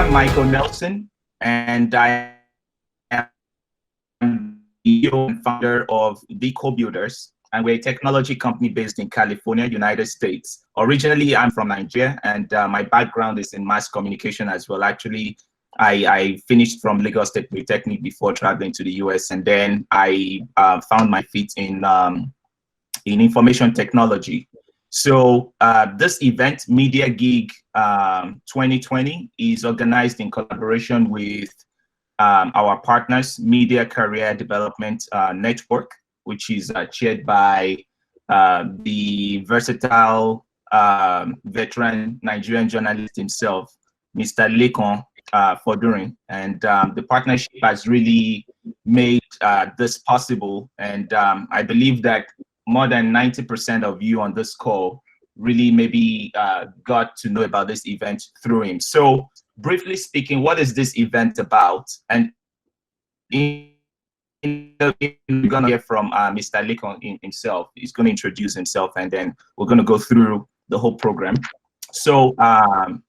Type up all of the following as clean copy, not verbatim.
I'm Michael Nelson, and I am CEO and founder of the CoBuilders, and we're a technology company based in California, United States. Originally, I'm from Nigeria, and my background is in mass communication as well. Actually, I finished from Lagos State Polytechnic before traveling to the US, and then I found my feet in information technology. So this event, Media Gig 2020, is organized in collaboration with our partners, Media Career Development Network, which is chaired by the versatile veteran Nigerian journalist himself, Mr. Lekon Fodurin. And the partnership has really made this possible. And I believe that more than 90% of you on this call really maybe got to know about this event through him. So briefly speaking, what is this event about? And we're going to hear from Mr. Lekon himself. He's going to introduce himself, and then we're going to go through the whole program. So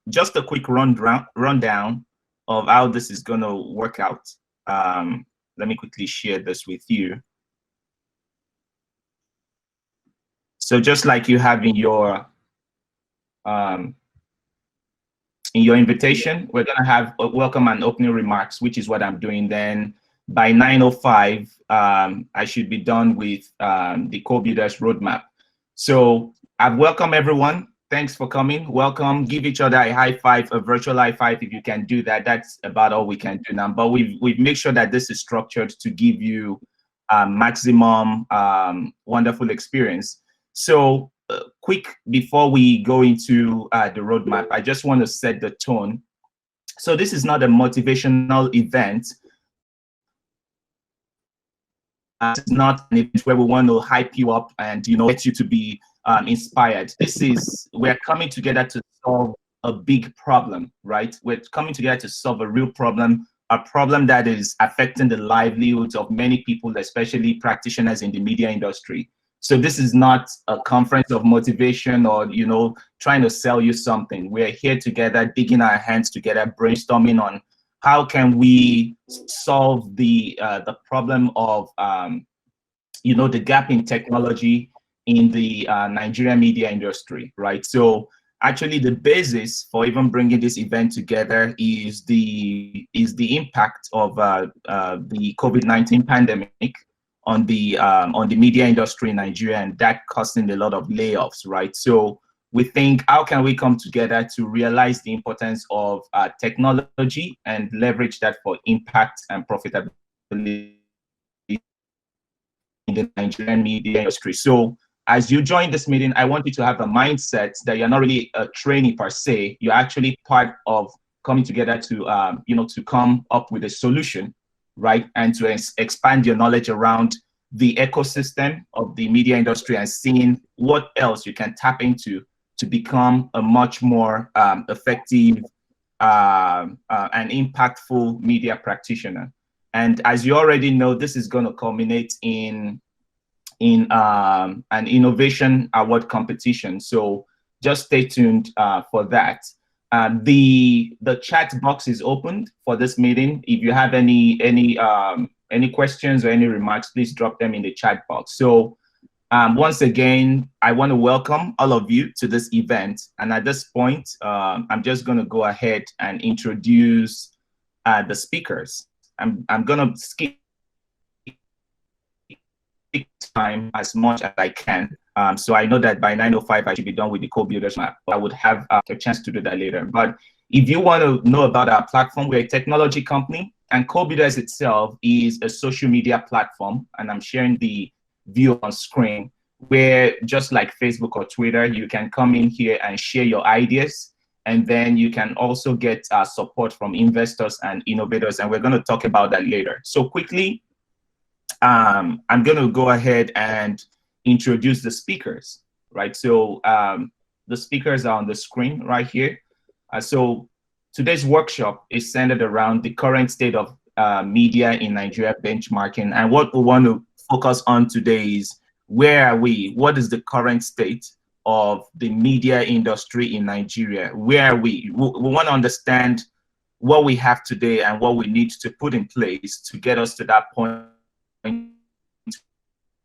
just a quick rundown of how this is going to work out. Let me quickly share this with you. So just like you have in your invitation, we're gonna have a welcome and opening remarks, which is what I'm doing. Then by 9:05, I should be done with the CoBuilders roadmap. So I've welcomed everyone. Thanks for coming. Welcome. Give each other a high five, a virtual high five if you can do that. That's about all we can do now. But we've made sure that this is structured to give you maximum wonderful experience. So quick, before we go into the roadmap, I just want to set the tone. So this is not a motivational event. It's not an event where we want to hype you up and get you to be inspired. We're coming together to solve a big problem, right? We're coming together to solve a real problem, a problem that is affecting the livelihoods of many people, especially practitioners in the media industry. So this is not a conference of motivation or, trying to sell you something. We're here together, digging our hands together, brainstorming on how can we solve the problem of, the gap in technology in the Nigerian media industry, right? So actually the basis for even bringing this event together is the impact of the COVID-19 pandemic on the media industry in Nigeria, and that causing a lot of layoffs, right? So we think, how can we come together to realize the importance of technology and leverage that for impact and profitability in the Nigerian media industry? So as you join this meeting, I want you to have a mindset that you're not really a trainee per se. You're actually part of coming together to to come up with a solution, right? And to expand your knowledge around the ecosystem of the media industry and seeing what else you can tap into to become a much more effective and impactful media practitioner. And as you already know, this is going to culminate in an innovation award competition. So just stay tuned for that. The chat box is opened for this meeting. If you have any questions or any remarks, please drop them in the chat box. So once again, I want to welcome all of you to this event. And at this point, I'm just going to go ahead and introduce the speakers. I'm going to skip time as much as I can. So I know that by 9:05, I should be done with the CoBuilders map. I would have a chance to do that later. But if you want to know about our platform, we're a technology company, and CoBuilders itself is a social media platform. And I'm sharing the view on screen where, just like Facebook or Twitter, you can come in here and share your ideas. And then you can also get support from investors and innovators. And we're going to talk about that later. So quickly, I'm going to go ahead and introduce the speakers, right? So the speakers are on the screen right here. So today's workshop is centered around the current state of media in Nigeria benchmarking. And what we want to focus on today is, where are we? What is the current state of the media industry in Nigeria? Where are we? We want to understand what we have today and what we need to put in place to get us to that point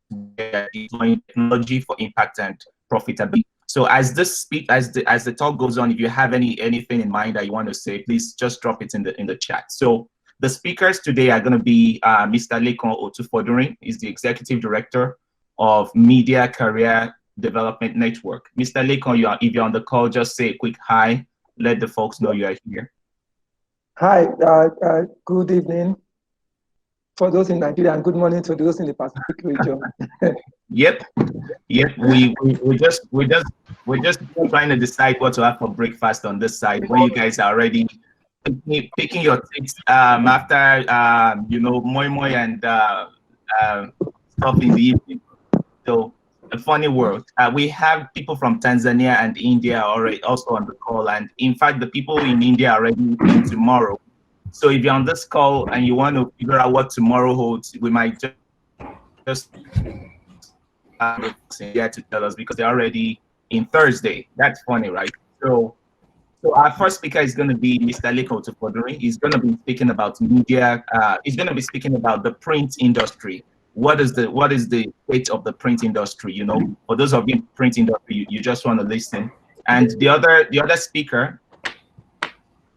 where deploying technology for impact and profitability. So as the talk goes on, if you have anything in mind that you want to say, please just drop it in the chat. So the speakers today are going to be Mr. Lekan Otufodurin, is the Executive Director of Media Career Development Network. Mr. Lekan, if you're on the call, just say a quick hi. Let the folks know you are here. Hi, good evening for those in Nigeria, and good morning to those in the Pacific region. Yep. We're just trying to decide what to have for breakfast on this side when you guys are already picking your tips after you know, moi moi and stuff in the evening. So a funny world. We have people from Tanzania and India already also on the call, and in fact the people in India are already in tomorrow. So if you're on this call and you want to figure out what tomorrow holds, we might just here to tell us, because they're already in Thursday. That's funny, right? So our first speaker is going to be Mr. Lekan Otufodurin. He's going to be speaking about media. He's going to be speaking about the print industry. What is the state of the print industry? You know, for those of you in print industry, you just want to listen. And the other speaker,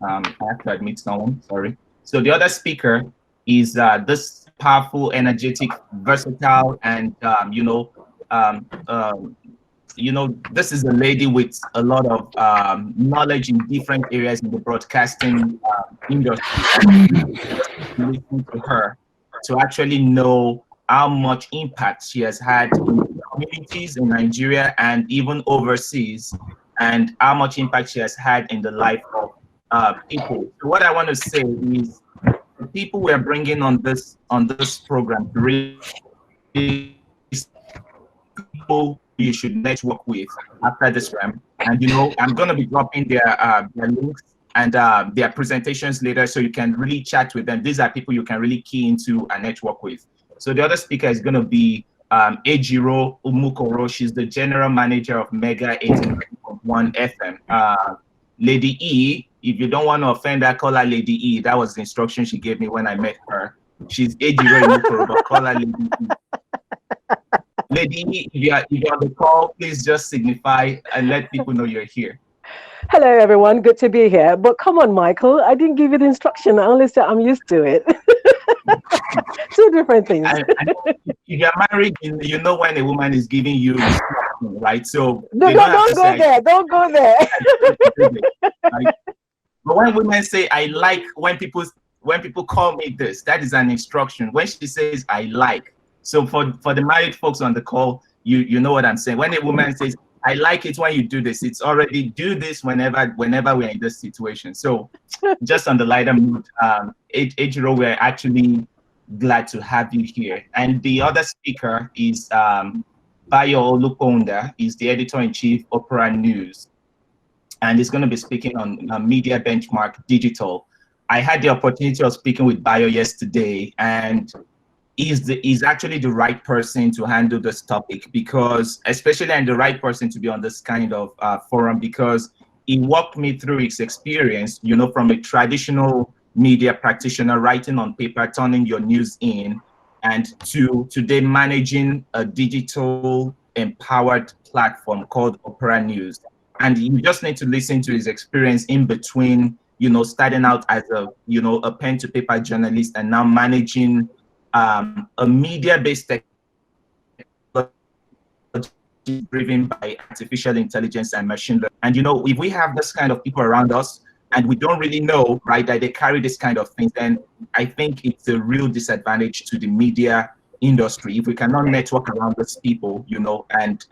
I have to admit someone. Sorry. So the other speaker is this powerful, energetic, versatile, and this is a lady with a lot of knowledge in different areas in the broadcasting industry. Listen to her to actually know how much impact she has had in communities in Nigeria and even overseas, and how much impact she has had in the life of people. So what I want to say is, the people we're bringing on this program, really people you should network with after this program. And you know, I'm going to be dropping their links and their presentations later, so you can really chat with them. These are people you can really key into and network with. So the other speaker is going to be Ejiro Umukoro. She's the general manager of Mega 89.1 FM. Lady E, if you don't want to offend her, call her Lady E. That was the instruction she gave me when I met her. She's Ejiro Umukoro, but call her Lady E. Lady E, if you're on the call, please just signify and let people know you're here. Hello, everyone. Good to be here. But come on, Michael. I didn't give you the instruction. I only said I'm used to it. Two different things. And if you're married, you know when a woman is giving you instruction, right? So don't go there. Don't go there. Right? But when women say, I like, when people call me this, that is an instruction. When she says, I like. So for the married folks on the call, you know what I'm saying. When a woman says, I like it when you do this, it's already do this whenever we're in this situation. So just on the lighter mood, Ejiro, we're actually glad to have you here. And the other speaker is Bayo Olukonda. He's the editor-in-chief, Opera News. And he's going to be speaking on Media Benchmark Digital. I had the opportunity of speaking with Bayo yesterday, and he's actually the right person to handle this topic, because especially, and the right person to be on this kind of forum, because he walked me through his experience, you know, from a traditional media practitioner writing on paper, turning your news in, and to today managing a digital empowered platform called Opera News. And you just need to listen to his experience in between, you know, starting out as a pen to paper journalist and now managing a media-based technology driven by artificial intelligence and machine learning. And you know, if we have this kind of people around us and we don't really know, right, that they carry this kind of things, then I think it's a real disadvantage to the media industry if we cannot network around these people, you know, and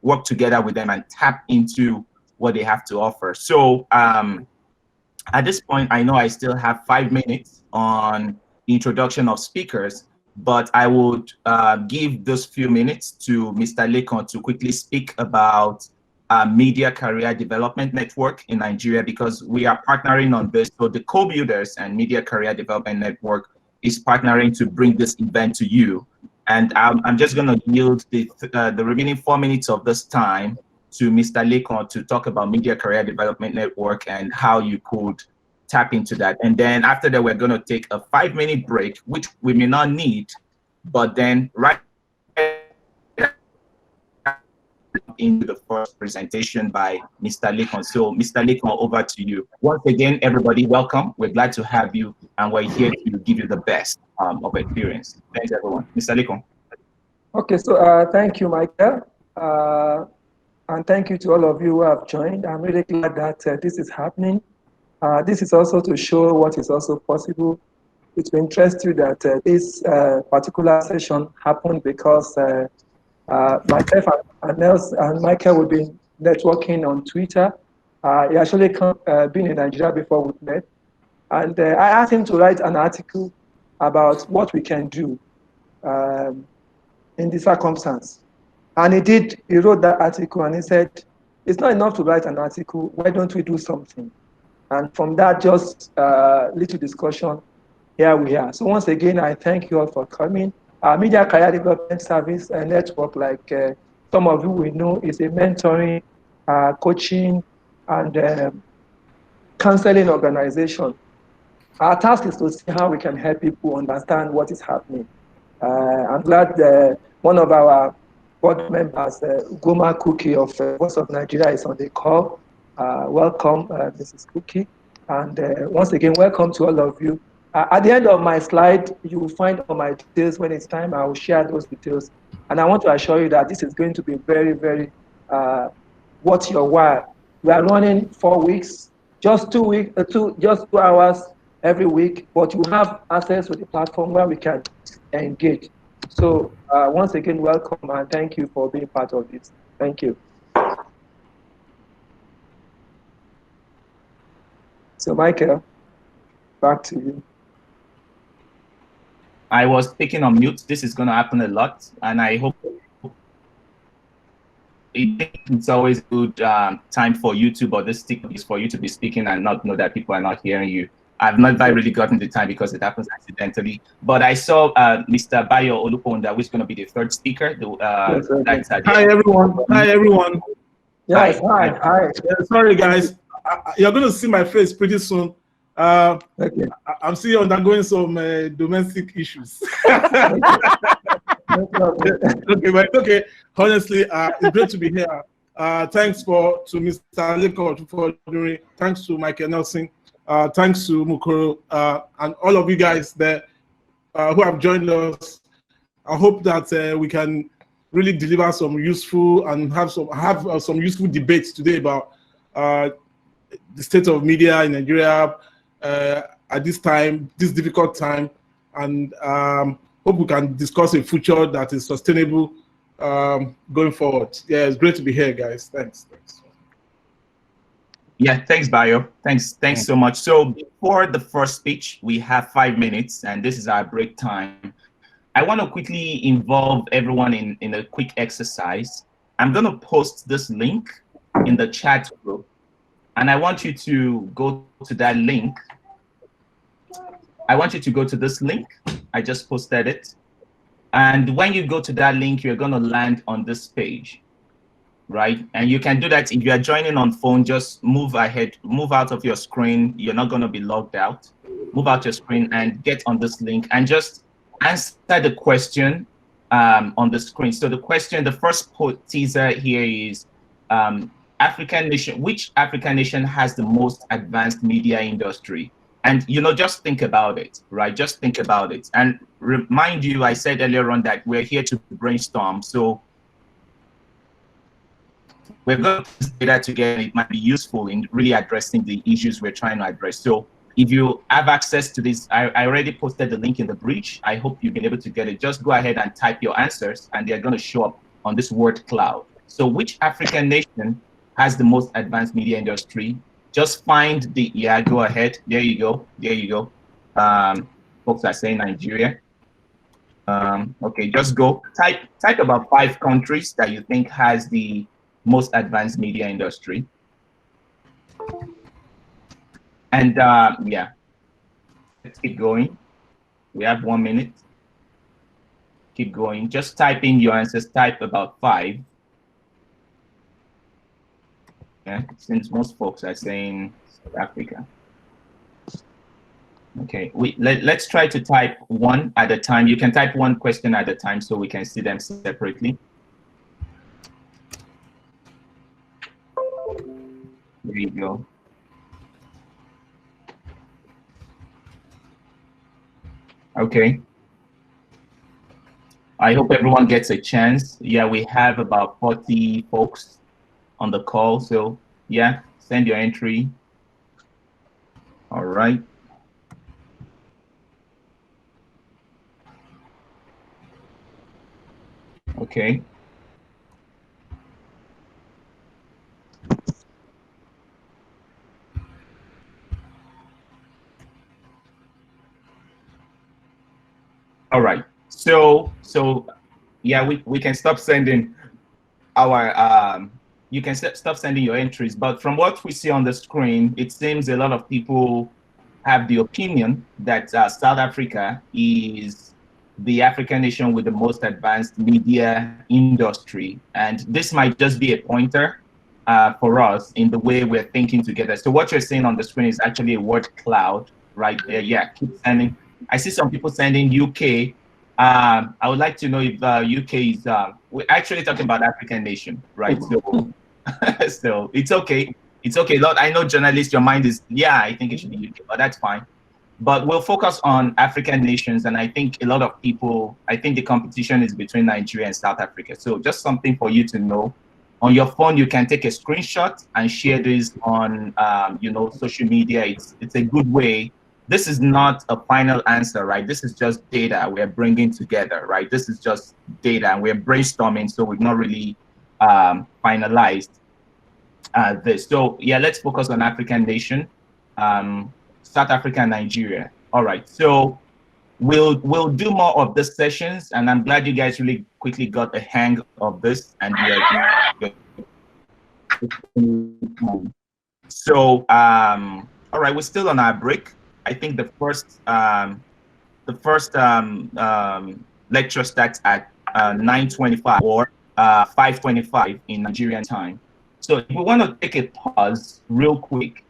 work together with them and tap into what they have to offer. So at this point, I know I still have 5 minutes on introduction of speakers, but I would give those few minutes to Mr. Lekan to quickly speak about Media Career Development Network in Nigeria, because we are partnering on this. So the CoBuilders and Media Career Development Network is partnering to bring this event to you. And I'm just going to yield the remaining 4 minutes of this time to Mr. Lekan to talk about Media Career Development Network and how you could tap into that. And then after that, we're going to take a 5-minute break, which we may not need, but then right into the first presentation by Mr. Lekon. So Mr. Lekon, over to you. Once again, everybody, welcome. We're glad to have you, and we're here to give you the best of experience. Thanks, everyone. Mr. Lekon. Okay, so thank you, Michael. And thank you to all of you who have joined. I'm really glad that this is happening. This is also to show what is also possible. It will interest you that this particular session happened because myself and Nels and Michael will be networking on Twitter. He actually been in Nigeria before we met. And I asked him to write an article about what we can do in this circumstance. And he did. He wrote that article and he said, it's not enough to write an article. Why don't we do something? And from that, just little discussion, here we are. So once again, I thank you all for coming. Our Media Career Development Service network, like some of you will know, is a mentoring, coaching, and counseling organization. Our task is to see how we can help people understand what is happening. I'm glad one of our board members, Goma Cookie of Voice of Nigeria, is on the call. Welcome, Mrs. Cookie. And once again, welcome to all of you. At the end of my slide, you will find all my details. When it's time, I will share those details. And I want to assure you that this is going to be very, very worth your while. We are running 4 weeks, just 2 weeks, just 2 hours every week, but you have access to the platform where we can engage. So once again, welcome and thank you for being part of this. Thank you. So Michael, back to you. I was speaking on mute. This is going to happen a lot, and I hope it's always a good time for YouTube or this is for you to be speaking and not know that people are not hearing you. I've never really gotten the time because it happens accidentally. But I saw Mr. Bayo Oluponda, which is going to be the third speaker. Yes, hi, everyone. Hi, everyone. Yes, hi. Sorry, guys. You're going to see my face pretty soon. Okay. I'm still undergoing some domestic issues. Okay. Honestly, it's great to be here. Thanks to Mr. Lekon for doing. Thanks to Michael Nelson. Thanks to Mukoro and all of you guys there who have joined us. I hope that we can really deliver some useful and have some useful debates today about the state of media in Nigeria at this time, this difficult time, and hope we can discuss a future that is sustainable going forward. Yeah, it's great to be here, guys. Thanks. Yeah, thanks, Bayo. Thanks so much. So before the first speech, we have 5 minutes, and this is our break time. I want to quickly involve everyone in a quick exercise. I'm going to post this link in the chat group, and I want you to go to that link. I want you to go to this link. I just posted it. And when you go to that link, you're going to land on this page, right? And you can do that if you are joining on phone. Just move ahead, move out of your screen. You're not going to be logged out. Move out your screen and get on this link and just answer the question on the screen. So the question, the first teaser here is African nation. Which African nation has the most advanced media industry? And, just think about it, right? Just think about it. And remind you, I said earlier on that we're here to brainstorm. So we're going to put this data together. It might be useful in really addressing the issues we're trying to address. So if you have access to this, I already posted the link in the bridge. I hope you've been able to get it. Just go ahead and type your answers, and they're going to show up on this word cloud. So which African nation has the most advanced media industry? Just find go ahead. There you go. Folks are saying Nigeria. Okay, just go. Type about 5 countries that you think has the most advanced media industry. And yeah, let's keep going. We have 1 minute. Keep going. Just type in your answers. Type about 5. Yeah, since most folks are saying South Africa. Okay, let's try to type one at a time. You can type one question at a time so we can see them separately. There you go. Okay. I hope everyone gets a chance. Yeah, we have about 40 folks on the call. So yeah, send your entry. All right. Okay. All right. So yeah, we can stop sending our you can stop sending your entries. But from what we see on the screen, it seems a lot of people have the opinion that South Africa is the African nation with the most advanced media industry. And this might just be a pointer for us in the way we're thinking together. So what you're seeing on the screen is actually a word cloud right there. Yeah, keep sending. I see some people sending UK. I would like to know if UK is, we're actually talking about African nation, right? So, so it's okay. It's okay. Lord, I know journalists, your mind is, yeah, I think it should be UK, but that's fine. But we'll focus on African nations. And I think a lot of people, I think the competition is between Nigeria and South Africa. So just something for you to know. On your phone, you can take a screenshot and share this on, you know, social media. It's a good way. This is not a final answer, right? This is just data we're bringing together, right? This is just data and we're brainstorming, so we've not really finalized this. So yeah, let's focus on African nation, South Africa and Nigeria. All right, so we'll do more of these sessions, and I'm glad you guys really quickly got the hang of this, and so all right, we're still on our break. I think the first lecture starts at 9:25 or 5:25 in Nigerian time. So if we want to take a pause real quick,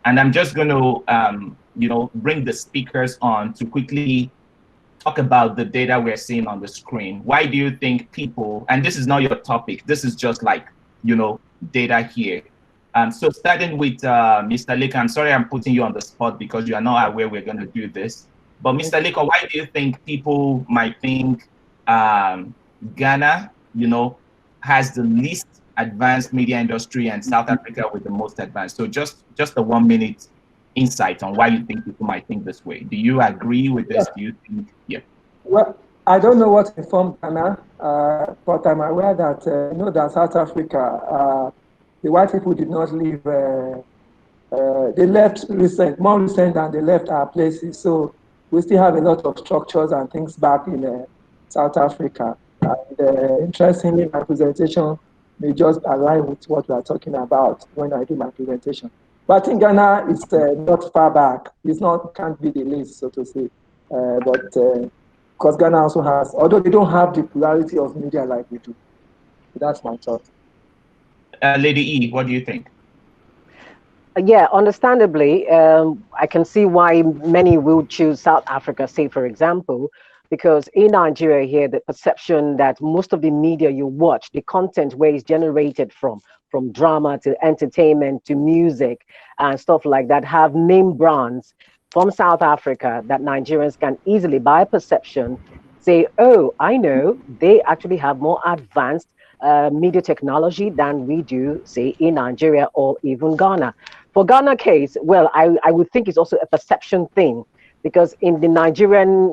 and I'm just going to you know, bring the speakers on to quickly talk about the data we're seeing on the screen. Why do you think people, and this is not your topic, this is just like, you know, data here. So starting with Mr. Leko, I'm sorry I'm putting you on the spot because you are not aware we're going to do this. But Mr. Leko, why do you think people might think Ghana, you know, has the least advanced media industry and South Africa with the most advanced? So just a 1 minute insight on why you think people might think this way. Do you agree with this? Yeah. Do you think, yeah? Well, I don't know what informed Ghana, but I'm aware that, you know, that South Africa, the white people did not leave, they left more recent than they left our places. So we still have a lot of structures and things back in South Africa. And interestingly, my presentation may just align with what we are talking about when I do my presentation. But in Ghana, it's not far back. It's not, can't be the least, so to say. But because Ghana also has, although they don't have the plurality of media like we do. That's my thought. Lady E, what do you think? Yeah, understandably, I can see why many will choose South Africa, say, for example, because in Nigeria here, the perception that most of the media you watch, the content where it's generated from drama to entertainment to music and stuff like that, have name brands from South Africa that Nigerians can easily, by perception, say, oh, I know, they actually have more advanced media technology than we do, say, in Nigeria or even Ghana. For Ghana case, well, I would think it's also a perception thing, because in the Nigerian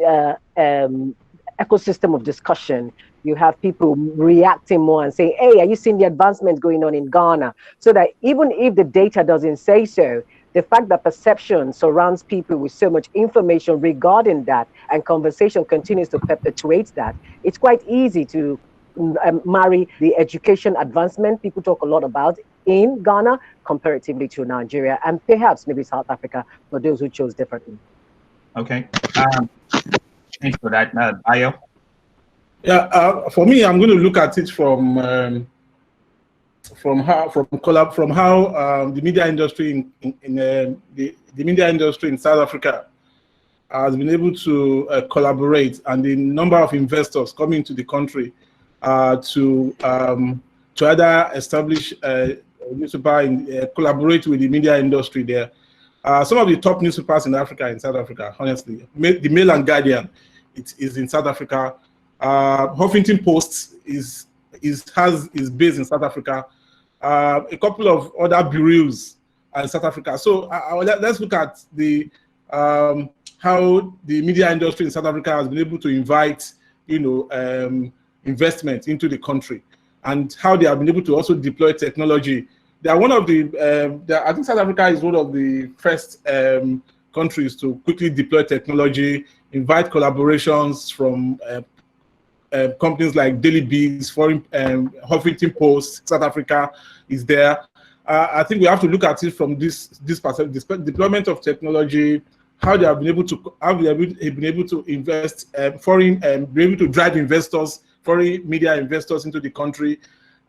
ecosystem of discussion, you have people reacting more and saying, hey, are you seeing the advancements going on in Ghana? So that even if the data doesn't say so, the fact that perception surrounds people with so much information regarding that and conversation continues to perpetuate that, it's quite easy to marry the education advancement people talk a lot about in Ghana comparatively to Nigeria and perhaps maybe South Africa for those who chose differently. Okay. Thanks for that, Ayo. Yeah, for me, I'm going to look at it from the media industry the media industry in South Africa has been able to collaborate, and the number of investors coming to the country to either establish a newspaper and collaborate with the media industry there. Some of the top newspapers in Africa, in South Africa, honestly, the Mail and Guardian, it is in South Africa. Huffington Post is based in South Africa. A couple of other bureaus in South Africa. So let's look at the how the media industry in South Africa has been able to invite, investment into the country, and how they have been able to also deploy technology. They are one of I think South Africa is one of the first countries to quickly deploy technology, invite collaborations from companies like Daily Bees, Huffington Post. South Africa is there. I think we have to look at it from this perspective: this deployment of technology, how they have been able to invest be able to drive investors, foreign media investors into the country.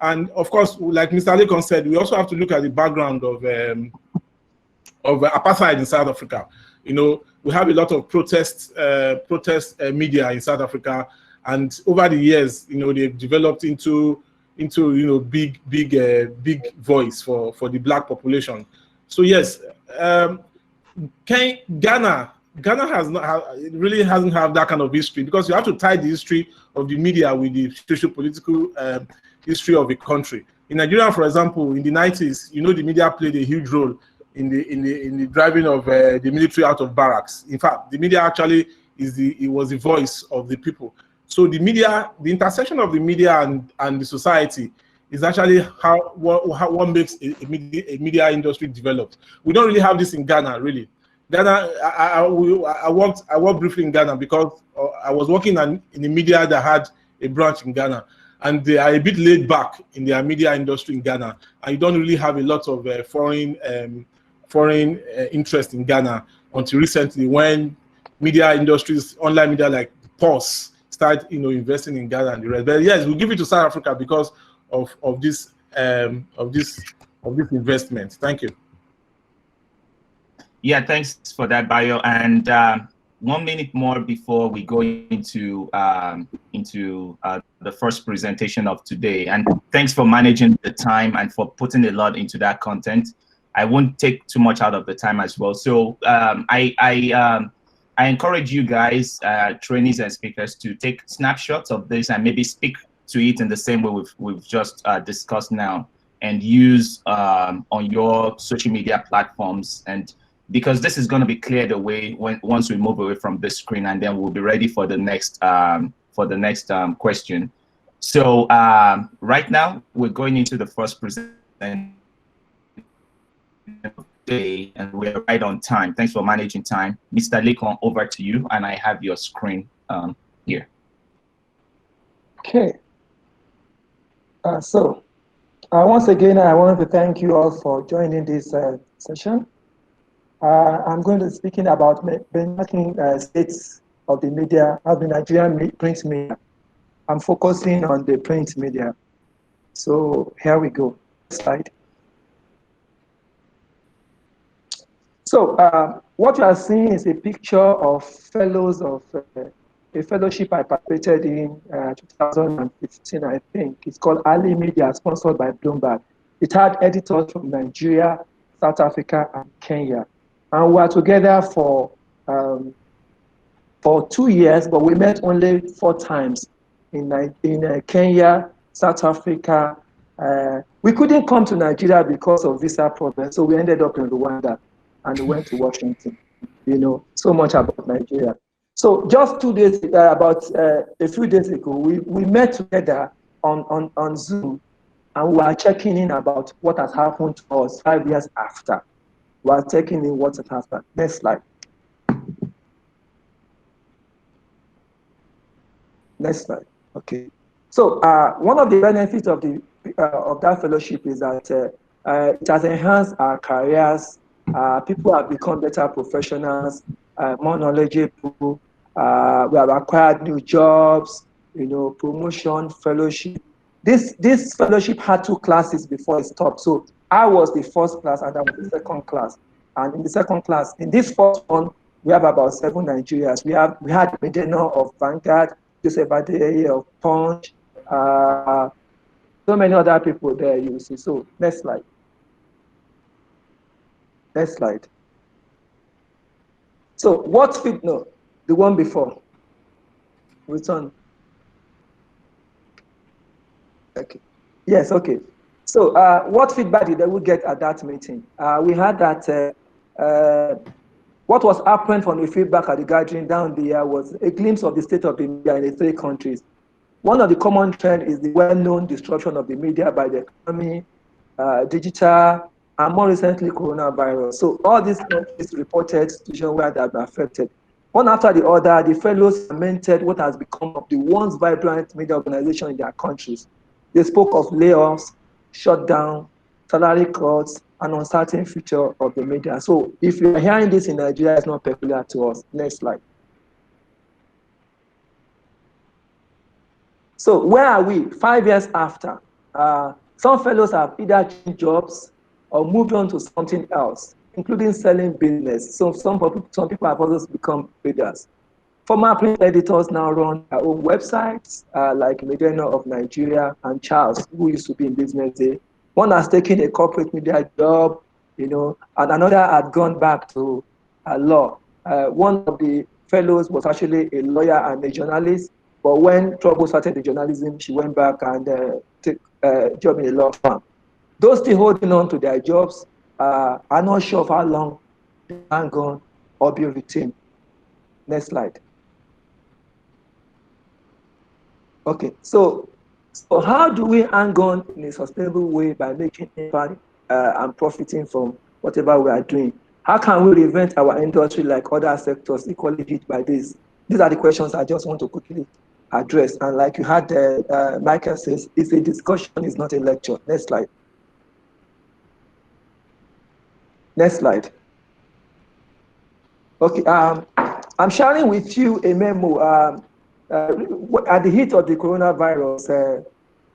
And of course, like Mr. Lekon said, we also have to look at the background of apartheid in South Africa. We have a lot of protest media in South Africa, and over the years, they've developed into big voice for the Black population. So yes, Ghana really hasn't had that kind of history, because you have to tie the history of the media with the socio-political history of a country. In Nigeria, for example, in the 90s, the media played a huge role in the driving of the military out of barracks. In fact, the media actually was the voice of the people. So the intersection of the media and the society is actually what makes a media industry develop. We don't really have this in Ghana, really. Ghana, I worked briefly in Ghana because I was working in a media that had a branch in Ghana, and they are a bit laid back in their media industry in Ghana, and you don't really have a lot of foreign interest in Ghana until recently, when media industries, online media like Pulse, start investing in Ghana and the rest. But yes, we'll give it to South Africa because of this investment. Thank you. Yeah, thanks for that, Bayo. And 1 minute more before we go into the first presentation of today. And thanks for managing the time and for putting a lot into that content. I won't take too much out of the time as well. So I encourage you guys, trainees and speakers, to take snapshots of this and maybe speak to it in the same way we've just discussed now, and use on your social media platforms. And because this is going to be cleared away once we move away from this screen, and then we'll be ready for the next question. So right now we're going into the first presentation day, and we're right on time. Thanks for managing time. Mr. Lekon, over to you, and I have your screen here. Okay. So once again, I want to thank you all for joining this session. I'm going to be speaking about benchmarking states of the media of the Nigerian print media. I'm focusing on the print media. So here we go. Next slide. So what you are seeing is a picture of fellows of a fellowship I participated in 2015, I think. It's called Ali Media, sponsored by Bloomberg. It had editors from Nigeria, South Africa, and Kenya. And we were together for 2 years, but we met only 4 times in Kenya, South Africa. We couldn't come to Nigeria because of visa problems, so we ended up in Rwanda and we went to Washington. So much about Nigeria. So just 2 days, about a few days ago, we met together on Zoom, and we are checking in about what has happened to us 5 years after. We are checking in what has happened. Next slide. Next slide. Okay. So one of the benefits of that fellowship is that it has enhanced our careers. People have become better professionals, more knowledgeable. We have acquired new jobs, promotion, fellowship, This fellowship had 2 classes before it stopped. So I was the first class and I was the second class. And in the second class, in this first one, we have about 7 Nigerians. We had Medina of Vanguard, Joseph Adeye of Punch, so many other people there you see. So next slide. Next slide. So what fit? No, the one before. Return. Okay. Yes. Okay. So what feedback did we get at that meeting? We had that what was apparent from the feedback at the gathering down there was a glimpse of the state of the media in the 3 countries. One of the common trends is the well-known destruction of the media by the economy, digital, and more recently, coronavirus. So all these countries reported situations where they have been affected. One after the other, the fellows lamented what has become of the once vibrant media organization in their countries. They spoke of layoffs, shutdown, salary cuts, and uncertain future of the media. So if you are hearing this in Nigeria, it's not peculiar to us. Next slide. So where are we 5 years after? Some fellows have either changed jobs or moved on to something else, including selling business. So some people have also become traders. Former print editors now run their own websites, like Medina of Nigeria and Charles, who used to be in Business Day. One has taken a corporate media job, and another had gone back to law. One of the fellows was actually a lawyer and a journalist, but when trouble started in journalism, she went back and took a job in a law firm. Those still holding on to their jobs are not sure of how long they can go or be retained. Next slide. Okay, so how do we hang on in a sustainable way by making impact and profiting from whatever we are doing? How can we reinvent our industry like other sectors equally hit by this? These are the questions I just want to quickly address. And like you had Michael says, it's a discussion, it's not a lecture. Next slide. Next slide. Okay, I'm sharing with you a memo. At the heat of the coronavirus,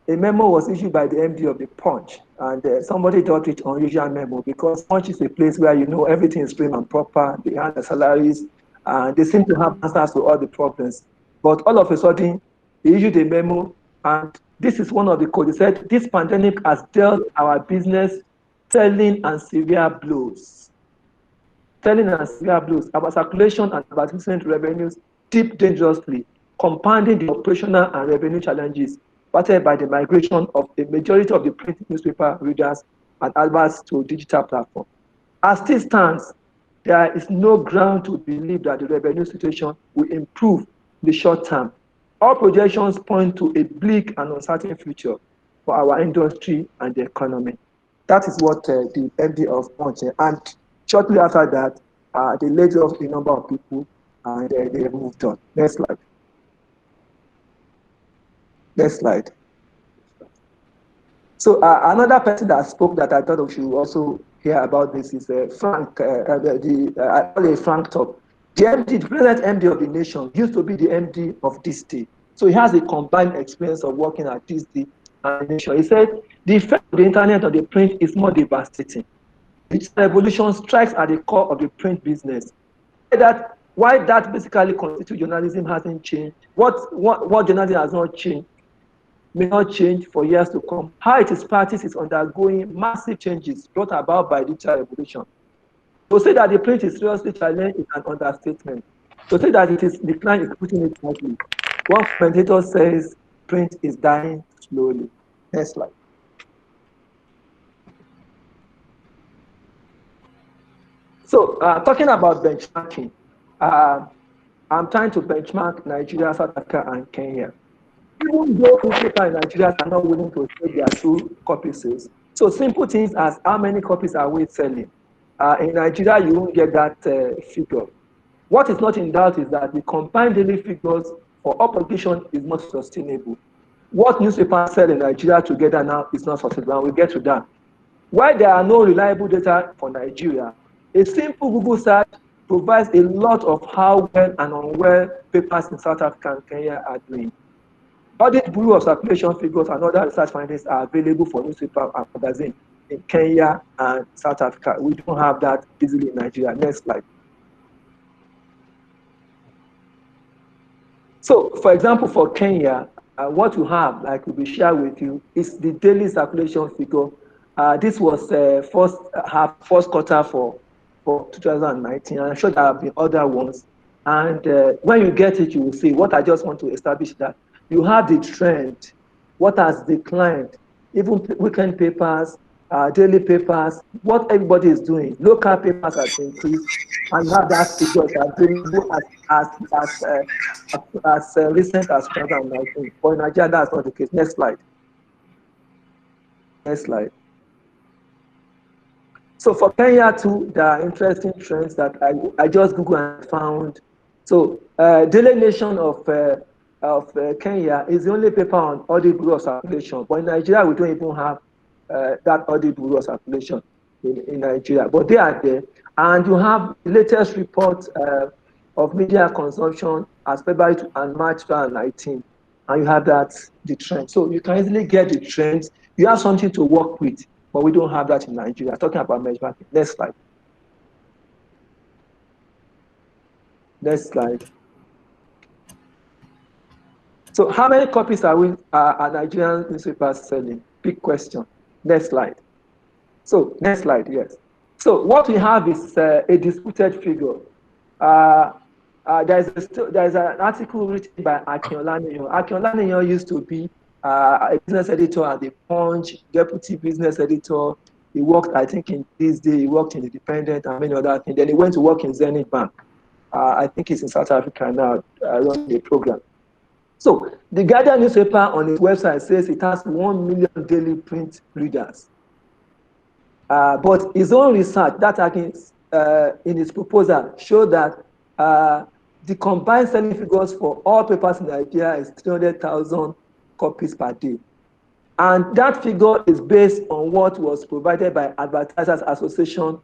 a memo was issued by the MD of the Punch, and somebody got it unusual memo because Punch is a place where everything is prim and proper. They have the salaries, and they seem to have answers to all the problems. But all of a sudden, they issued a memo, and this is one of the codes. They said this pandemic has dealt our business telling and severe blows. Telling and severe blows. Our circulation and advertisement revenues dip dangerously, compounding the operational and revenue challenges battered by the migration of a majority of the print newspaper readers and adverts to digital platforms. As this stands, there is no ground to believe that the revenue situation will improve in the short term. All projections point to a bleak and uncertain future for our industry and the economy. That is what the MD of Punch said. And shortly after that, they laid off a number of people and they moved on. Next slide. Next slide. So another person that spoke that I thought we should also hear about this is Frank, I call it Frank Top. The MD, the present MD of the nation, used to be the MD of this day. So he has a combined experience of working at this day and the nation. He said, the effect of the internet on the print is more devastating. Its revolution strikes at the core of the print business. Why that basically constitutes journalism hasn't changed. What journalism has not changed may not change for years to come. How it is practiced is undergoing massive changes brought about by digital revolution. To say that the print is seriously challenged is an understatement. To say that it is declined is putting it lightly. One commentator says print is dying slowly. Next slide. So talking about benchmarking, I'm trying to benchmark Nigeria, South Africa, and Kenya. Even though newspapers in Nigeria are not willing to take their true copy sales. So simple things as how many copies are we selling? In Nigeria, you won't get that figure. What is not in doubt is that the combined daily figures for all publication is not sustainable. What newspapers sell in Nigeria together now is not sustainable, and we'll get to that. While there are no reliable data for Nigeria, a simple Google search provides a lot of how well and unwell papers in South Africa and Kenya are doing. Audit Bureau of Circulation figures and other research findings are available for newspaper and magazine in Kenya and South Africa. We don't have that easily in Nigeria. Next slide. So, for example, for Kenya, what you have, like we will share with you, is the daily circulation figure. This was first quarter for 2019. I'm sure there have been other ones. And when you get it, you will see what I just want to establish, that you have the trend, what has declined, even weekend papers, daily papers, what everybody is doing. Local papers have increased, and you have that figure as recent as 2019. But in Nigeria, that's not the case. Next slide. Next slide. So for Kenya too, there are interesting trends that I just Googled and found. So Daily Nation of Kenya is the only paper on Audit Bureau of Circulation. But in Nigeria, we don't even have that Audit Bureau of Circulation in Nigeria. But they are there. And you have the latest report of media consumption as February and March 2019. And you have that, the trend. So you can easily get the trends. You have something to work with. But we don't have that in Nigeria. Talking about benchmarking. Next slide. Next slide. So how many copies are Nigerian newspapers selling? Big question. Next slide. So next slide, yes. So what we have is a disputed figure. There's an article written by Akin Olaniyan. Akin Olaniyan used to be a business editor at the Punch, deputy business editor. He worked, I think, in this day, he worked in Independent and many other things. Then he went to work in Zenith Bank. I think he's in South Africa now, running the program. So the Guardian newspaper on its website says it has 1 million daily print readers. But his own research, that in his proposal, showed that the combined selling figures for all papers in Nigeria is 300,000 copies per day. And that figure is based on what was provided by Advertisers Association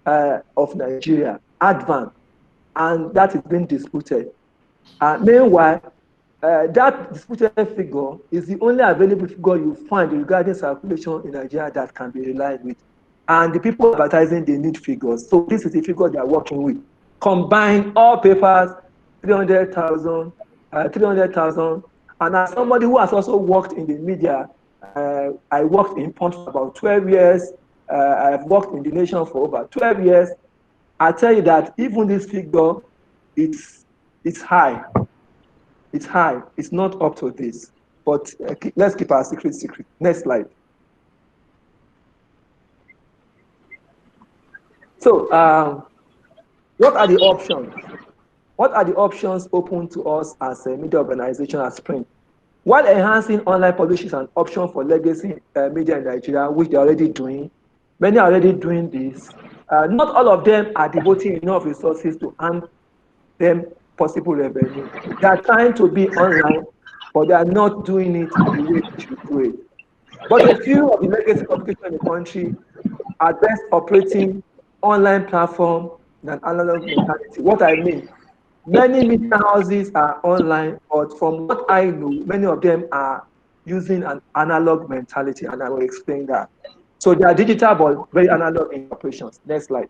of Nigeria, ADVAN, and that is being disputed. Meanwhile, that disputed figure is the only available figure you find regarding circulation in Nigeria that can be relied with. And the people advertising, they need figures. So this is the figure they are working with. Combine all papers, 300,000, 300,000. And as somebody who has also worked in the media, I worked in Punch for about 12 years. I've worked in The Nation for over 12 years. I tell you that even this figure, it's high. It's high. It's not up to this. But let's keep our secret secret. Next slide. So, what are the options? What are the options open to us as a media organization as Print? While enhancing online publishing is an option for legacy media in Nigeria, which they're already doing, many are already doing this. Not all of them are devoting enough resources to earn them possible revenue. They are trying to be online, but they are not doing it the way they should do it. But a few of the legacy publications in the country are best operating online platform than analog mentality. What I mean, many media houses are online, but from what I know, many of them are using an analog mentality, and I will explain that. So they are digital, but very analog in operations. Next slide.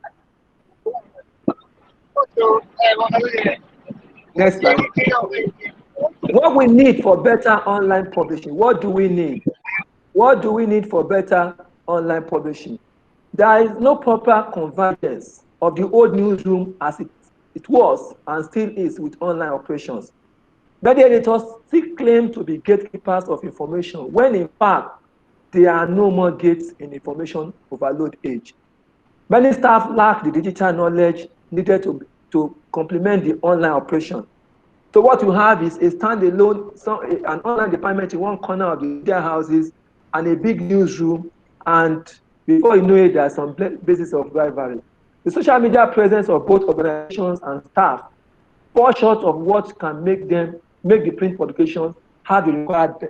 Next slide. What we need for better online publishing? What do we need? What do we need for better online publishing? There is no proper convergence of the old newsroom as it was and still is with online operations. Many editors still claim to be gatekeepers of information when in fact there are no more gates in information overload age. Many staff lack the digital knowledge needed to complement the online operation. So what you have is a standalone, an online department in one corner of the media houses and a big newsroom, and before you know it, there's some basis of rivalry. The social media presence of both organizations and staff fall short of what can make the print publications have the required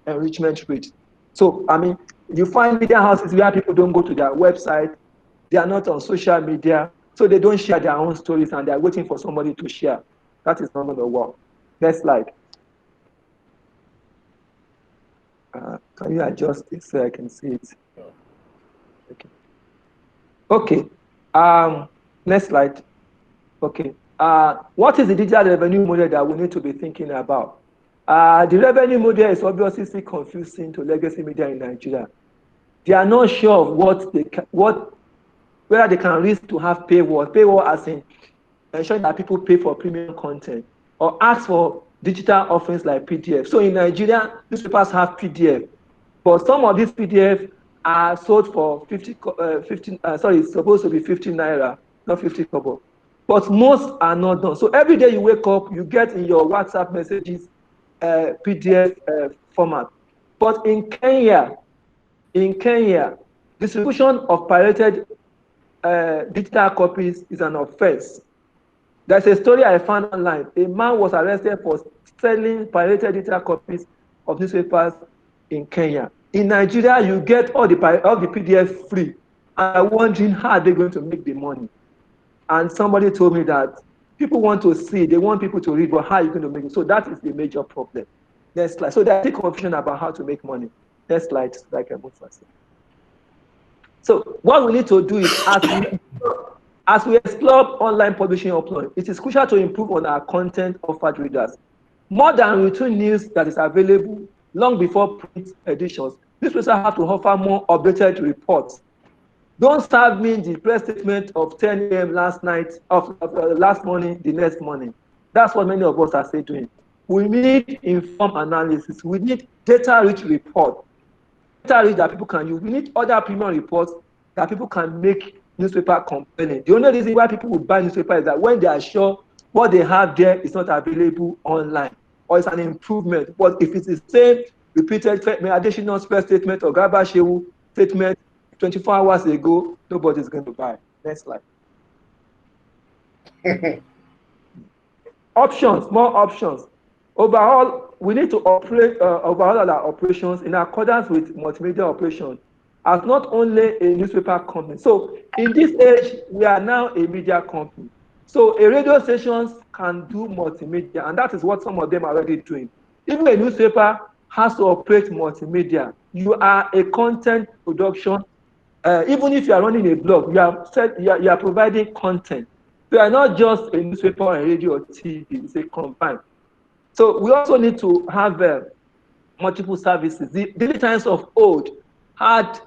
enrichment rate. So, I mean, you find media houses where people don't go to their website, they are not on social media, so they don't share their own stories and they're waiting for somebody to share. That is not going to work. Next slide. Can you adjust this so I can see it? Okay. Okay. Next slide. Okay. What is the digital revenue model that we need to be thinking about? The revenue model is obviously confusing to legacy media in Nigeria. They are not sure of whether they can risk to have paywall. Paywall as in ensuring that people pay for premium content or ask for digital offerings like PDF. So in Nigeria, newspapers have PDF, but some of these PDF are sold for 15, it's supposed to be 15 naira, not 50 kobo. But most are not done. So every day you wake up, you get in your WhatsApp messages PDF format. But in Kenya, distribution of pirated digital copies is an offense. There's a story I found online. A man was arrested for selling pirated digital copies of newspapers in Kenya. In Nigeria, you get all the PDF free. I'm wondering how they're going to make the money. And somebody told me that people want to see, they want people to read, but how are you going to make it? So that is the major problem. Next slide. So there's a confusion about how to make money. Next slide, so I can move faster. So what we need to do is, as we explore online publishing upload, it is crucial to improve on our content offered readers. More than routine news that is available long before print editions, newspapers have to offer more updated reports. Don't serve me the press statement of 10 a.m. last night, last morning, the next morning. That's what many of us are saying doing. We need informed analysis. We need data-rich report. Data-rich that people can use. We need other premium reports that people can make newspaper compelling. The only reason why people will buy newspaper is that when they are sure what they have there is not available online, or it's an improvement. But if it's the same repeated additional press statement or Gabashewu statement 24 hours ago, nobody's going to buy. Next slide. Options, more options. Overall, we need to overhaul our operations in accordance with multimedia operations as not only a newspaper company. So in this age, we are now a media company. So a radio stations can do multimedia, and that is what some of them are already doing. Even a newspaper has to operate multimedia. You are a content production. Even if you are running a blog, you are providing content. You are not just a newspaper or a radio or TV, it's a combined. So we also need to have multiple services. The Daily Times of old had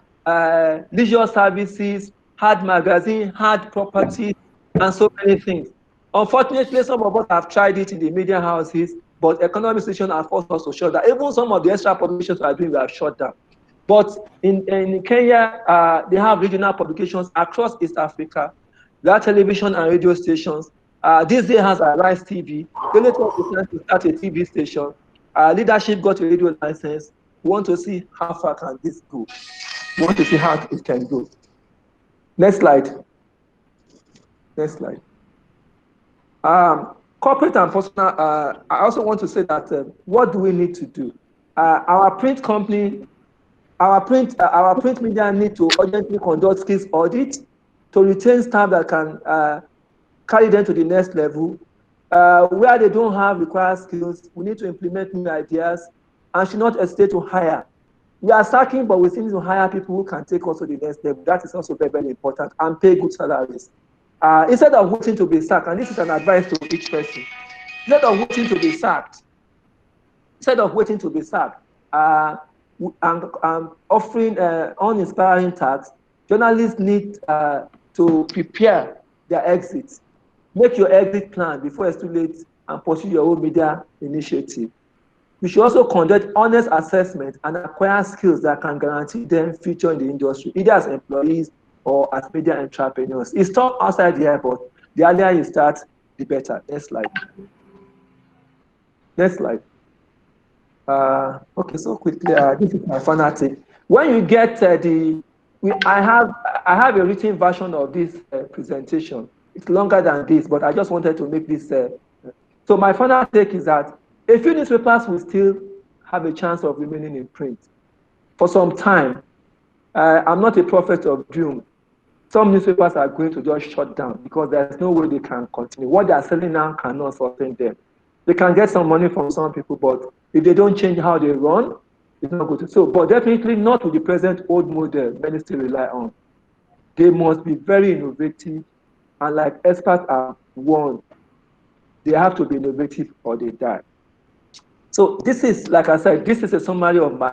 leisure services, had magazine, had property, and so many things. Unfortunately, some of us have tried it in the media houses, but economic situation has forced us to shut down. Even some of the extra publications we are doing, we have shut down. But in Kenya, they have regional publications across East Africa. There are television and radio stations. This day has a Rise TV. The network is trying to start a TV station. Leadership got a radio license. We want to see how far can this go. We want to see how it can go. Next slide. Next slide. Corporate and personal. I also want to say that what do we need to do? Our print company. Our print media need to urgently conduct skills audit to retain staff that can carry them to the next level. Where they don't have required skills, we need to implement new ideas and should not hesitate to hire. We are sacking, but we still need to hire people who can take us to the next level. That is also very, very important, and pay good salaries. Instead of waiting to be sacked, and this is an advice to each person, instead of waiting to be sacked, and offering uninspiring tasks, journalists need to prepare their exits. Make your exit plan before it's too late and pursue your own media initiative. You should also conduct honest assessment and acquire skills that can guarantee them future in the industry, either as employees or as media entrepreneurs. It's tough outside the airport. The earlier you start, the better. Next slide. Next slide. Okay, so quickly, this is my final take. When you get I have a written version of this presentation. It's longer than this, but I just wanted to make this. So my final take is that a few newspapers will still have a chance of remaining in print for some time. I'm not a prophet of doom. Some newspapers are going to just shut down because there's no way they can continue. What they are selling now cannot sustain them. They can get some money from some people, but if they don't change how they run, It's not good. So, but definitely not with the present old model many still rely on. They must be very innovative, and like experts have warned, they have to be innovative or they die. So this is, like I said, this is a summary of my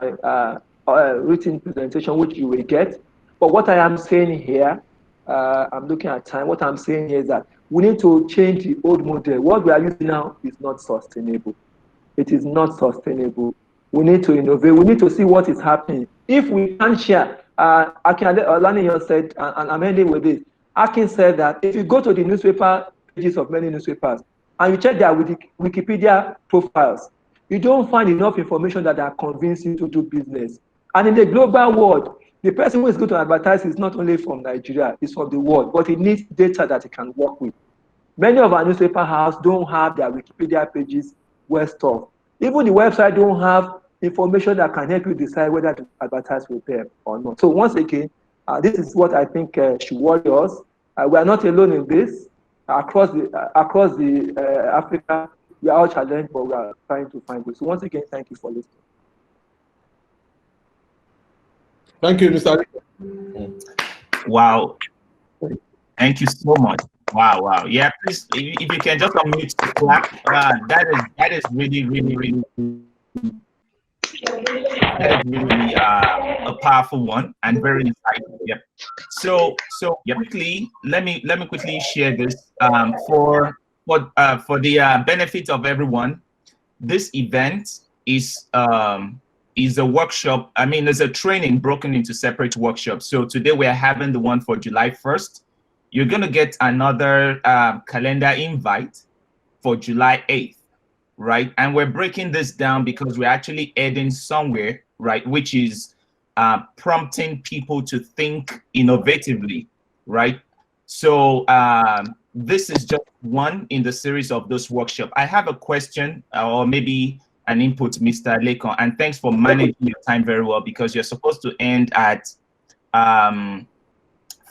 written presentation, which you will get. But what I am saying here, I'm looking at time. What I'm saying here is that we need to change the old model. What we are using now is not sustainable. It is not sustainable. We need to innovate. We need to see what is happening. If we can share, Olaniyan said, and I'm ending with this. Akin said that if you go to the newspaper pages of many newspapers and you check their Wikipedia profiles, you don't find enough information that are convincing you to do business. And in the global world, the person who is going to advertise is not only from Nigeria, it's from the world, but it needs data that it can work with. Many of our newspaper houses don't have their Wikipedia pages well stocked. Even the website don't have information that can help you decide whether to advertise with them or not. So once again, this is what I think should worry us. We are not alone in this. Across the Africa, we are all challenged, but we are trying to find ways. So once again, thank you for listening. Thank you, Mr. Wow. Thank you so much. Wow. Yeah, please, if you can just unmute to clap. That is really a powerful one and very insightful. Yep. So yeah, quickly, let me quickly share this for the benefit of everyone. This event is a workshop. I mean, there's a training broken into separate workshops. So today we're having the one for July 1st. You're going to get another calendar invite for July 8th, right? And we're breaking this down because we're actually heading somewhere, right, which is prompting people to think innovatively, right? So this is just one in the series of those workshops. I have a question or maybe an input, Mr. Lekon, and thanks for managing your time very well, because you're supposed to end at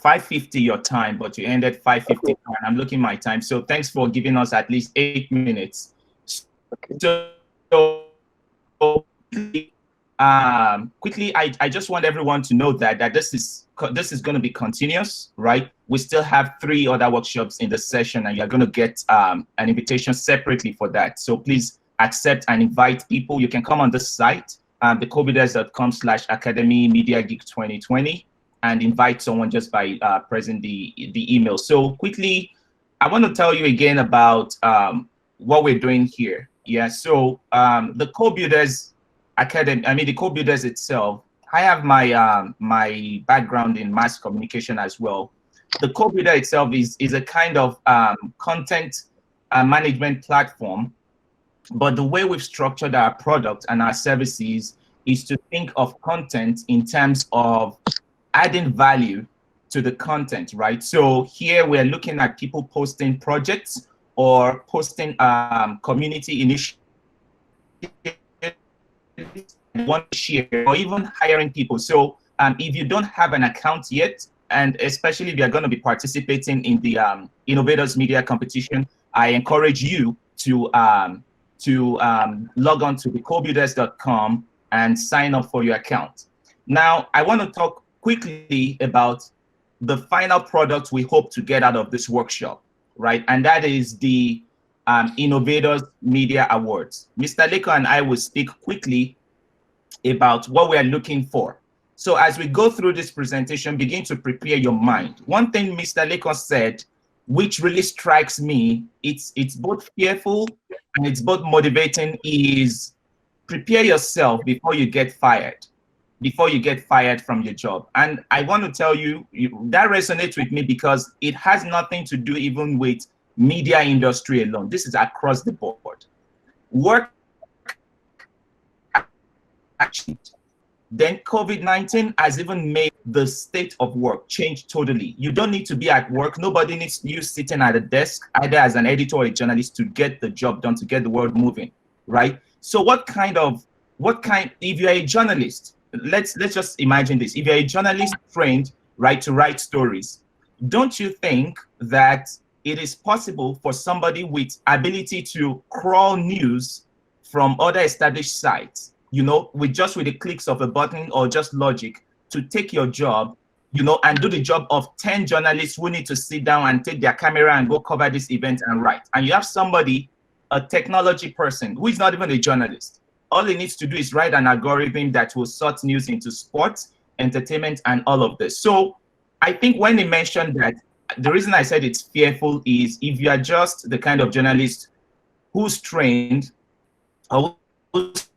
5:50 your time, but you ended 5:50. I'm looking at my time. So thanks for giving us at least 8 minutes. Okay. So quickly, I just want everyone to know that this is going to be continuous, right? We still have 3 other workshops in the session, and you're going to get an invitation separately for that. So please accept and invite people. You can come on the site, the CoBuilders.com/Academy Media Geek 2020. And invite someone just by pressing the email. So quickly, I want to tell you again about what we're doing here. Yeah, so the CoBuilders Academy, I mean the CoBuilders itself, I have my my background in mass communication as well. The CoBuilder itself is a kind of content management platform, but the way we've structured our product and our services is to think of content in terms of adding value to the content, right? So here we're looking at people posting projects or posting community initiatives, want to share, or even hiring people. So if you don't have an account yet, and especially if you're going to be participating in the Innovators Media Competition, I encourage you to log on to the CoBuilders.com and sign up for your account. Now, I want to talk quickly about the final product we hope to get out of this workshop, right? And that is the Innovators Media Awards. Mr. Leko and I will speak quickly about what we are looking for. So as we go through this presentation, begin to prepare your mind. One thing Mr. Leko said, which really strikes me, it's both fearful and it's both motivating, is prepare yourself before you get fired. Before you get fired from your job. And I want to tell you, that resonates with me because it has nothing to do even with media industry alone. This is across the board. Work action. Then COVID-19 has even made the state of work change totally. You don't need to be at work. Nobody needs you sitting at a desk, either as an editor or a journalist, to get the job done, to get the world moving, right? So if you're a journalist, let's just imagine this. If you're a journalist trained, right, to write stories, don't you think that it is possible for somebody with ability to crawl news from other established sites you know, with the clicks of a button or just logic, to take your job, you know, and do the job of 10 journalists who need to sit down and take their camera and go cover this event and write. And you have somebody, a technology person, who is not even a journalist. All he needs to do is write an algorithm that will sort news into sports, entertainment, and all of this. So I think when they mentioned that, the reason I said it's fearful is if you are just the kind of journalist who's trained or whose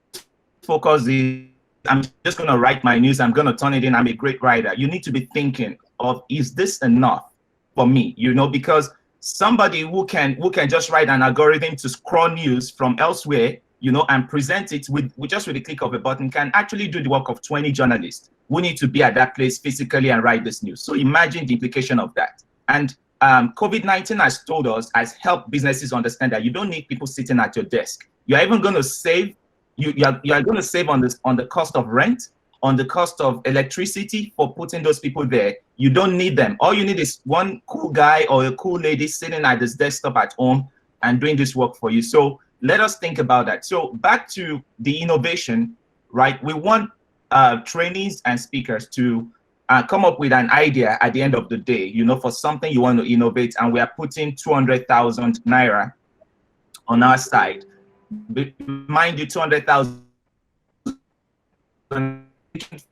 focus is, I'm just going to write my news, I'm going to turn it in, I'm a great writer. You need to be thinking of, is this enough for me? You know, because somebody who can just write an algorithm to scroll news from elsewhere, you know, and present it with just with a click of a button, can actually do the work of 20 journalists who need to be at that place physically and write this news. So imagine the implication of that. And COVID-19 has told us, has helped businesses understand that you don't need people sitting at your desk. You're even going to save, you are going to save on the cost of rent, on the cost of electricity for putting those people there. You don't need them. All you need is one cool guy or a cool lady sitting at this desktop at home and doing this work for you. So let us think about that. So back to the innovation, right? We want trainees and speakers to come up with an idea at the end of the day, you know, for something you want to innovate, and we are putting 200,000 naira on our side. But mind you, 200,000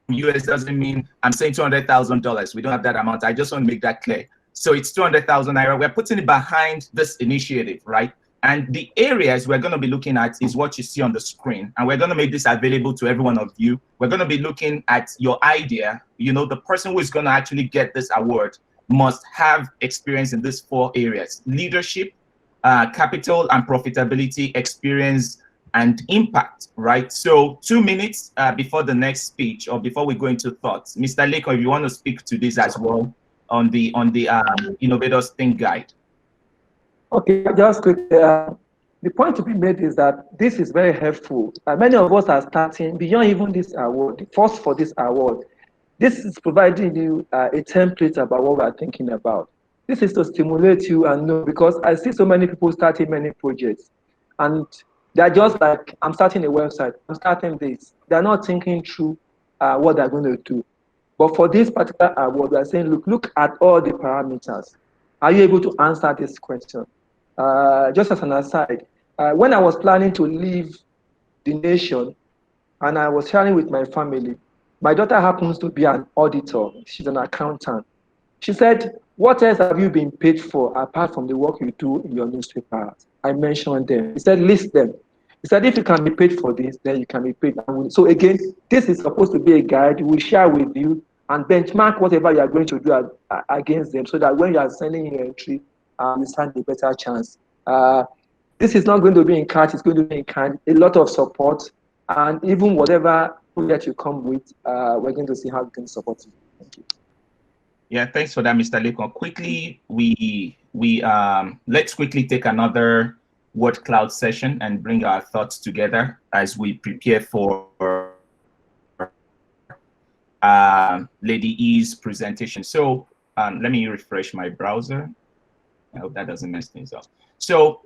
US doesn't mean I'm saying $200,000. We don't have that amount. I just want to make that clear. So it's 200,000 naira. We're putting it behind this initiative, right? And the areas we're going to be looking at is what you see on the screen. And we're going to make this available to every one of you. We're going to be looking at your idea. You know, the person who is going to actually get this award must have experience in these 4 areas: leadership, capital and profitability, experience, and impact, right? So 2 minutes before the next speech, or before we go into thoughts, Mr. Leko, if you want to speak to this as well on the Innovators Think Guide. Okay, just quickly, the point to be made is that this is very helpful. Many of us are starting beyond even this award, the first for this award. This is providing you a template about what we're thinking about. This is to stimulate you and know, because I see so many people starting many projects, and they're just like, I'm starting a website, I'm starting this. They're not thinking through what they're going to do. But for this particular award, we're saying, look at all the parameters. Are you able to answer this question? Just as an aside, when I was planning to leave the nation and I was sharing with my family, my daughter happens to be an auditor. She's an accountant. She said, what else have you been paid for apart from the work you do in your newspaper? I mentioned them. He said, list them. He said, if you can be paid for this, then you can be paid. So again, this is supposed to be a guide we share with you and benchmark whatever you are going to do against them, so that when you are sending in your entry, you stand a better chance. This is not going to be in cash, it's going to be in kind, a lot of support, and even whatever project you come with, we're going to see how we can support you. Thank you. Yeah, thanks for that, Mr. Lekon. Quickly, let's quickly take another word cloud session and bring our thoughts together as we prepare for Lady E's presentation. So let me refresh my browser. I hope that doesn't mess things up. So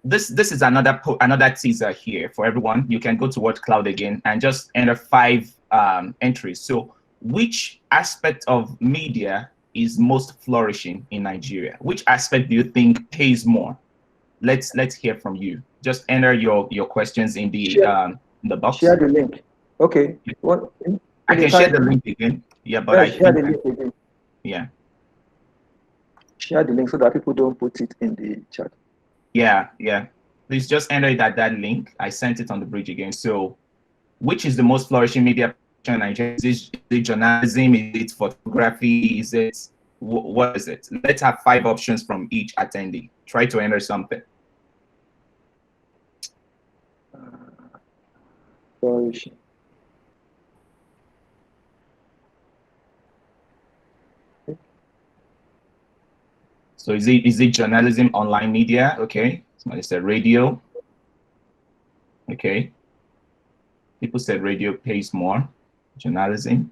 this is another teaser here for everyone. You can go to word cloud again and just enter 5 entries. So which aspect of media is most flourishing in Nigeria? Which aspect do you think pays more? Let's hear from you. Just enter your questions in the box. Share the link. Okay. I can share the link again. Yeah, but I share the link again. Yeah. Share the link so that people don't put it in the chat. Yeah. Please just enter it at that link. I sent it on the bridge again. So, which is the most flourishing media in Nigeria? Is it journalism? Is it photography? Is it what is it? Let's have 5 options from each attendee. Try to enter something. Flourishing. So is it journalism, online media? Okay. Somebody said radio. Okay. People said radio pays more. Journalism.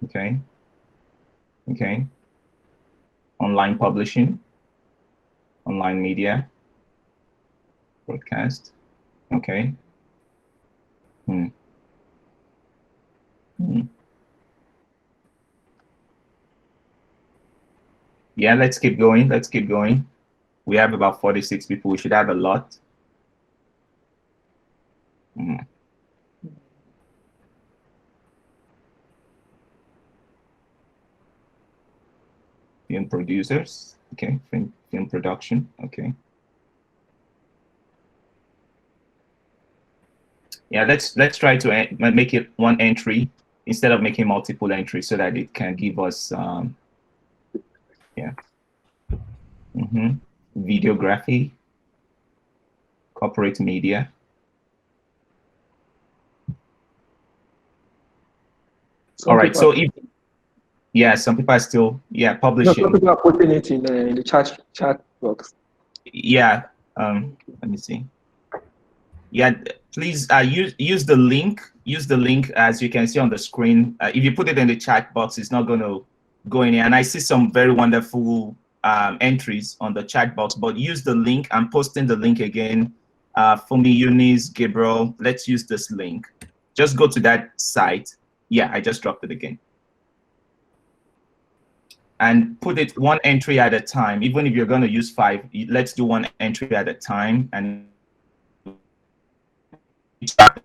Okay. Online publishing. Online media. Broadcast. Okay. Hmm. Hmm. Yeah, let's keep going. Let's keep going. We have about 46 people. We should have a lot. Hmm. Film producers. Okay. Film production. Okay. Yeah, let's try to make it one entry instead of making multiple entries so that it can give us yeah. Videography, corporate media. All right, so if some people are still publishing. No, some people are putting it in the chat box. Yeah, let me see. Yeah, please use the link. Use the link as you can see on the screen. If you put it in the chat box, it's not going to go in here. And I see some very wonderful entries on the chat box. But use the link. I'm posting the link again. Fumi, Eunice, Gabriel. Let's use this link. Just go to that site. Yeah, I just dropped it again. And put it one entry at a time. Even if you're going to use 5, let's do one entry at a time and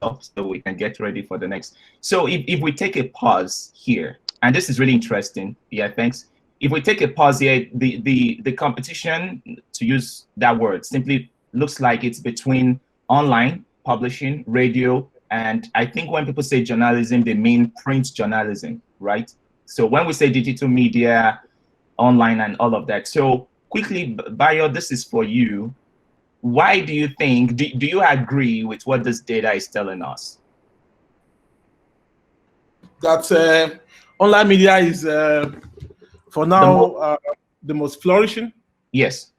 up so we can get ready for the next. So if we take a pause here, and this is really interesting. Yeah, thanks. If we take a pause here, the competition, to use that word, simply looks like it's between online publishing, radio, and I think when people say journalism, they mean print journalism, right? So when we say digital media, online, and all of that. So quickly, Bayo, this is for you. Why do you think, do you agree with what this data is telling us? That online media is, for now, the most flourishing? Yes.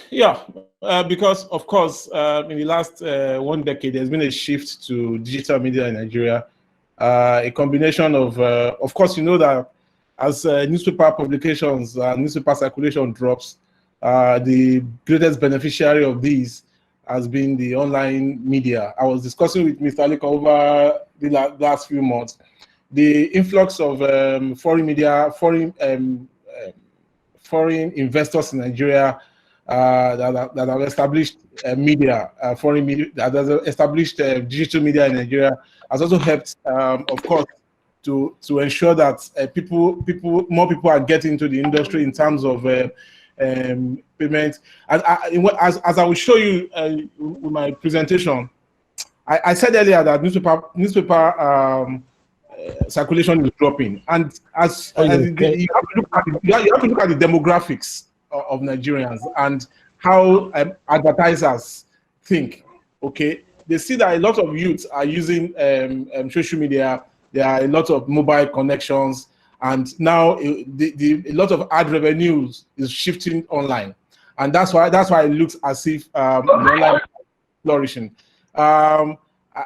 Yeah, because, of course, in the last 1 decade, there's been a shift to digital media in Nigeria. A combination of course, you know that as newspaper publications, newspaper circulation drops, the greatest beneficiary of these has been the online media. I was discussing with Mr. Alika over the last few months, the influx of foreign media, foreign investors in Nigeria that have established media, foreign media, that has established digital media in Nigeria, has also helped, of course, to ensure that more people are getting into the industry in terms of payment. And as I will show you with my presentation, I said earlier that newspaper circulation is dropping, and you have to look at the demographics of Nigerians and how advertisers think. Okay, they see that a lot of youths are using social media. There are a lot of mobile connections, and now a lot of ad revenues is shifting online, and that's why it looks as if the online is flourishing.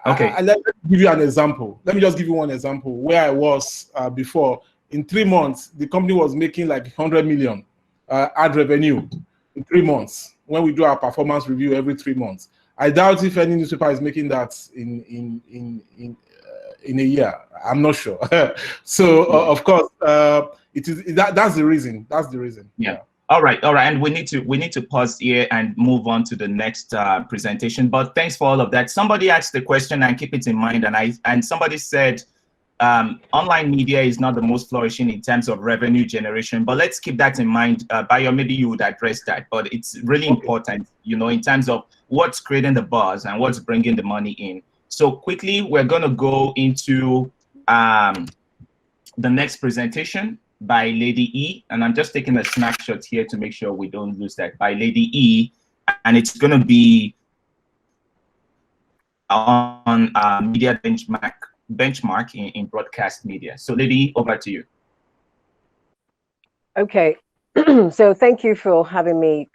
Okay. Let me give you an example. Let me just give you one example where I was before. In 3 months, the company was making like 100 million ad revenue in 3 months when we do our performance review every 3 months. I doubt if any newspaper is making that in a year. I'm not sure. So of course, it is that's the reason. That's the reason. Yeah. All right. And we need to pause here and move on to the next presentation. But thanks for all of that. Somebody asked the question, and keep it in mind. And somebody said online media is not the most flourishing in terms of revenue generation. But let's keep that in mind. Bayo, maybe you would address that. But it's really important, in terms of what's creating the buzz and what's bringing the money in. So quickly, we're going to go into the next presentation by Lady E, and I'm just taking a snapshot here to make sure we don't lose that, by Lady E, and it's going to be on media benchmark in broadcast media. So Lady E, over to you. Okay, so thank you for having me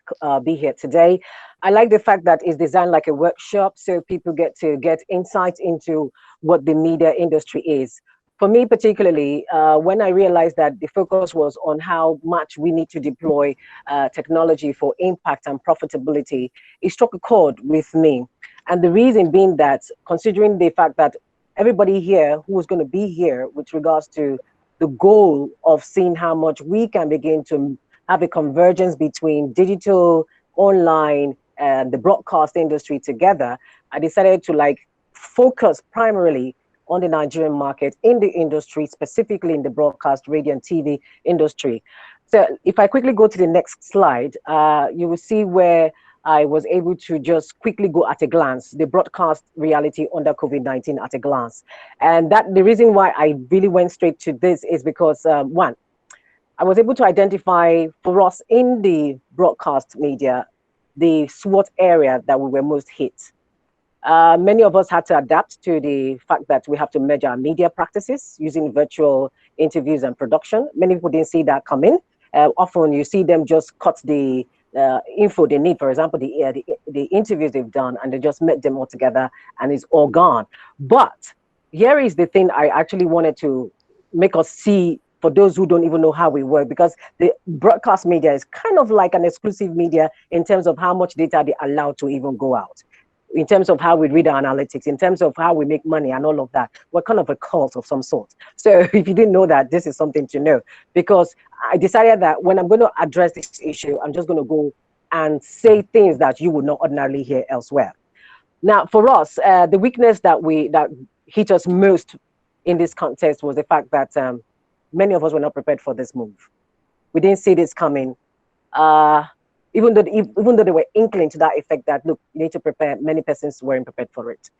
be here today. I like the fact that it's designed like a workshop, so people get to get insights into what the media industry is. for me particularly, when I realized that the focus was on how much we need to deploy technology for impact and profitability, it struck a chord with me. And the reason being that, considering the fact that everybody here who is going to be here with regards to the goal of seeing how much we can begin to have a convergence between digital, online, and the broadcast industry together, I decided to like focus primarily on the Nigerian market in the industry, specifically in the broadcast, radio and TV industry. So if I quickly go to the next slide, you will see where I was able to just quickly go at a glance, the broadcast reality under COVID-19 at a glance. And that the reason why I really went straight to this is because one, I was able to identify for us in the broadcast media, the SWOT area that we were most hit. Many of us had to adapt to the fact that we have to merge our media practices using virtual interviews and production. Many people didn't see that coming. Often you see them just cut the info they need, for example, the interviews they've done, and they just met them all together and it's all gone. But here is the thing I actually wanted to make us see for those who don't even know how we work, because the broadcast media is kind of like an exclusive media in terms of how much data they allow to even go out, in terms of how we read our analytics, in terms of how we make money and all of that. We're kind of a cult of some sort. So if you didn't know that, this is something to know, because I decided that when I'm going to address this issue, I'm just going to go and say things that you would not ordinarily hear elsewhere. Now, for us, the weakness that hit us most in this context was the fact that many of us were not prepared for this move. We didn't see this coming. Even though they were inkling to that effect that, look, you need to prepare, many persons weren't prepared for it.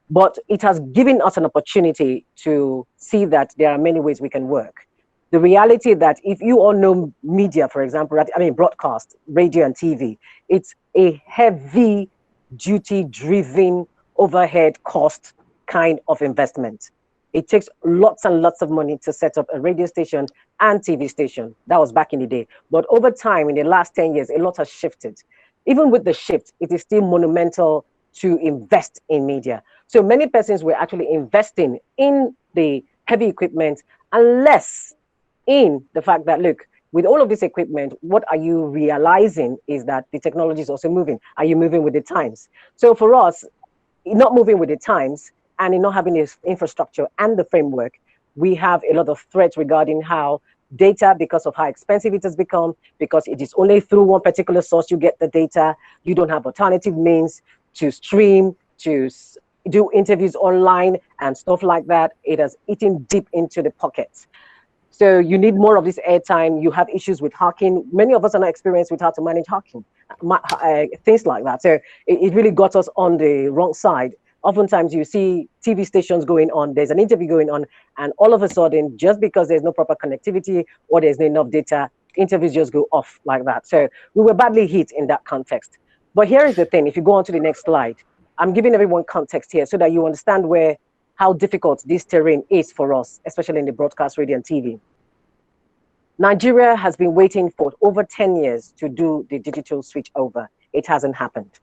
But it has given us an opportunity to see that there are many ways we can work. The reality that if you all know media, for example, broadcast, radio and TV, it's a heavy duty driven overhead cost kind of investment. It takes lots and lots of money to set up a radio station and TV station. That was back in the day. But over time, in the last 10 years, a lot has shifted. Even with the shift, it is still monumental to invest in media. So many persons were actually investing in the heavy equipment and less in the fact that, look, with all of this equipment, what are you realizing is that the technology is also moving. Are you moving with the times? So for us, not moving with the times, and in not having this infrastructure and the framework, we have a lot of threats regarding how data, because of how expensive it has become, because it is only through one particular source you get the data, you don't have alternative means to stream, to do interviews online and stuff like that. It has eaten deep into the pockets. So you need more of this airtime. You have issues with hacking. Many of us are not experienced with how to manage hacking, things like that. So it really got us on the wrong side. Oftentimes you see TV stations going on, there's an interview going on, and all of a sudden, just because there's no proper connectivity or there's not enough data, interviews just go off like that. So we were badly hit in that context. But here is the thing, if you go on to the next slide, I'm giving everyone context here so that you understand how difficult this terrain is for us, especially in the broadcast, radio and TV. Nigeria has been waiting for over 10 years to do the digital switch over. It hasn't happened.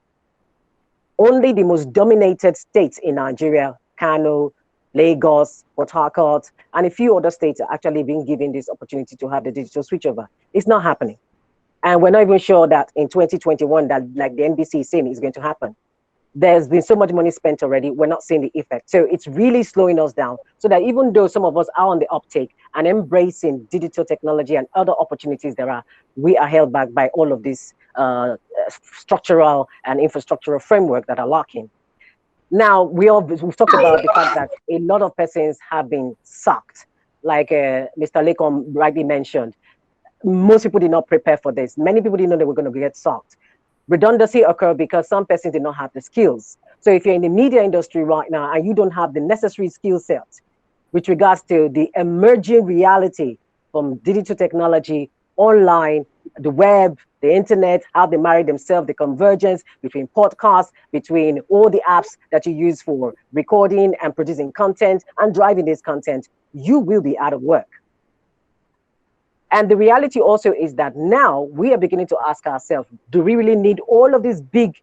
Only the most dominated states in Nigeria, Kano, Lagos, Port Harcourt, and a few other states are actually being given this opportunity to have the digital switchover. It's not happening. And we're not even sure that in 2021, that like the NBC is saying is going to happen. There's been so much money spent already, we're not seeing the effect. So it's really slowing us down, so that even though some of us are on the uptake and embracing digital technology and other opportunities there are, we are held back by all of this structural and infrastructural framework that are lacking. Now, we've talked about the fact that a lot of persons have been sacked, like Mr. Lekom rightly mentioned. Most people did not prepare for this. Many people didn't know they were going to get sacked. Redundancy occurred because some persons did not have the skills. So if you're in the media industry right now and you don't have the necessary skill set with regards to the emerging reality from digital technology, online, the web, the internet, how they marry themselves, the convergence between podcasts, between all the apps that you use for recording and producing content and driving this content, you will be out of work. And the reality also is that now we are beginning to ask ourselves, do we really need all of these big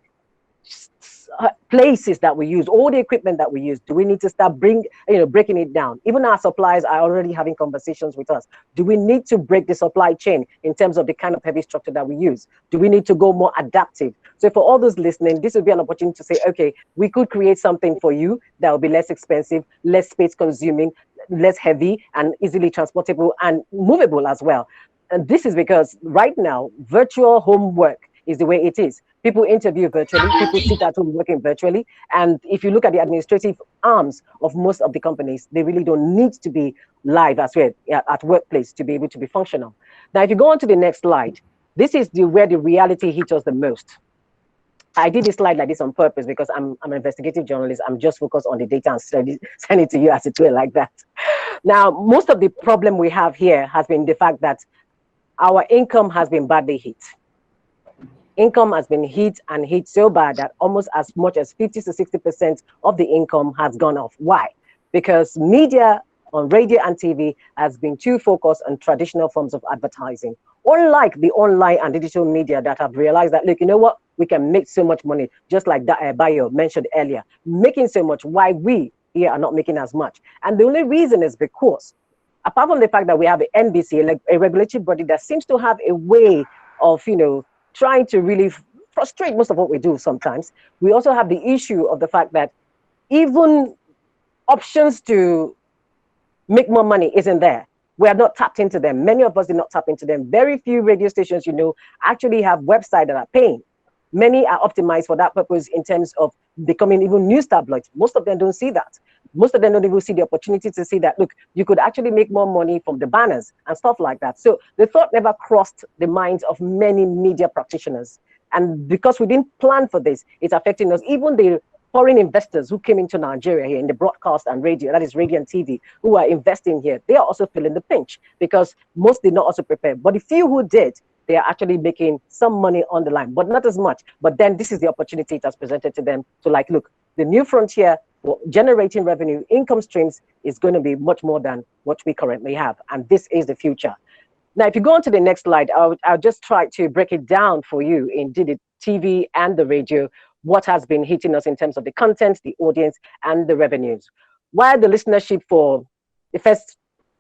places that we use, all the equipment that we use, do we need to start breaking it down? Even our suppliers are already having conversations with us. Do we need to break the supply chain in terms of the kind of heavy structure that we use? Do we need to go more adaptive? So for all those listening, this would be an opportunity to say, okay, we could create something for you that will be less expensive, less space consuming, less heavy, and easily transportable and movable as well. And this is because right now, virtual homework is the way it is. People interview virtually, people sit at home working virtually. And if you look at the administrative arms of most of the companies, they really don't need to be live as well at workplace to be able to be functional. Now, if you go on to the next slide, this is where the reality hits us the most. I did this slide like this on purpose because I'm an investigative journalist. I'm just focused on the data and send it to you as it were like that. Now, most of the problem we have here has been the fact that our income has been badly hit. Income has been hit and hit so bad that almost as much as 50 to 60% of the income has gone off. Why? Because media on radio and TV has been too focused on traditional forms of advertising. Unlike the online and digital media that have realized that, look, you know what? We can make so much money, just like that Bayo mentioned earlier, making so much, why we here are not making as much. And the only reason is because, apart from the fact that we have the NBC, like a regulatory body that seems to have a way of, trying to really frustrate most of what we do sometimes, we also have the issue of the fact that even options to make more money isn't there. We have not tapped into them. Many of us did not tap into them. Very few radio stations, actually have websites that are paying. Many are optimized for that purpose in terms of becoming even news tabloids. Most of them don't see that. Most of them don't even see the opportunity to see that, look, you could actually make more money from the banners and stuff like that. So the thought never crossed the minds of many media practitioners. And because we didn't plan for this, it's affecting us. Even the foreign investors who came into Nigeria here in the broadcast and radio, that is radio and TV, who are investing here, they are also feeling the pinch because most did not also prepare. But the few who did, they are actually making some money on the line, but not as much. But then this is the opportunity it has presented to them to like, look, the new frontier for generating revenue, income streams is going to be much more than what we currently have. And this is the future. Now, if you go on to the next slide, I'll just try to break it down for you in the TV and the radio, what has been hitting us in terms of the content, the audience, and the revenues. While the listenership for the first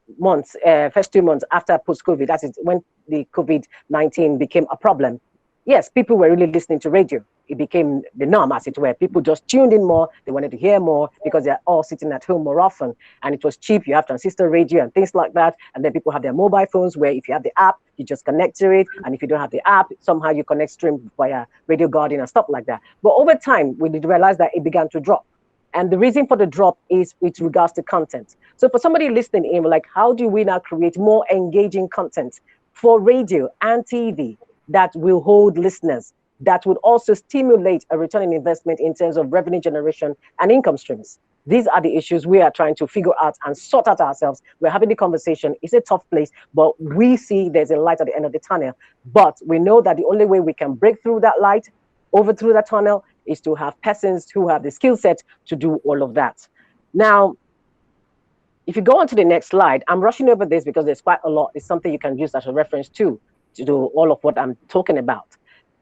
2 months after post-COVID, that is when the COVID-19 became a problem, yes, people were really listening to radio. It became the norm, as it were. People just tuned in more. They wanted to hear more because they're all sitting at home more often. And it was cheap. You have transistor radio and things like that. And then people have their mobile phones where if you have the app, you just connect to it. And if you don't have the app, somehow you connect stream via Radio Guardian and stuff like that. But over time, we did realize that it began to drop. And the reason for the drop is with regards to content. So for somebody listening in, like, how do we now create more engaging content for radio and TV that will hold listeners, that would also stimulate a return on investment in terms of revenue generation and income streams? These are the issues we are trying to figure out and sort out ourselves. We're having the conversation. It's a tough place, but we see there's a light at the end of the tunnel. But we know that the only way we can break through that light, over through that tunnel, is to have persons who have the skill set to do all of that. Now, if you go on to the next slide, I'm rushing over this because there's quite a lot. It's something you can use as a reference to do all of what I'm talking about.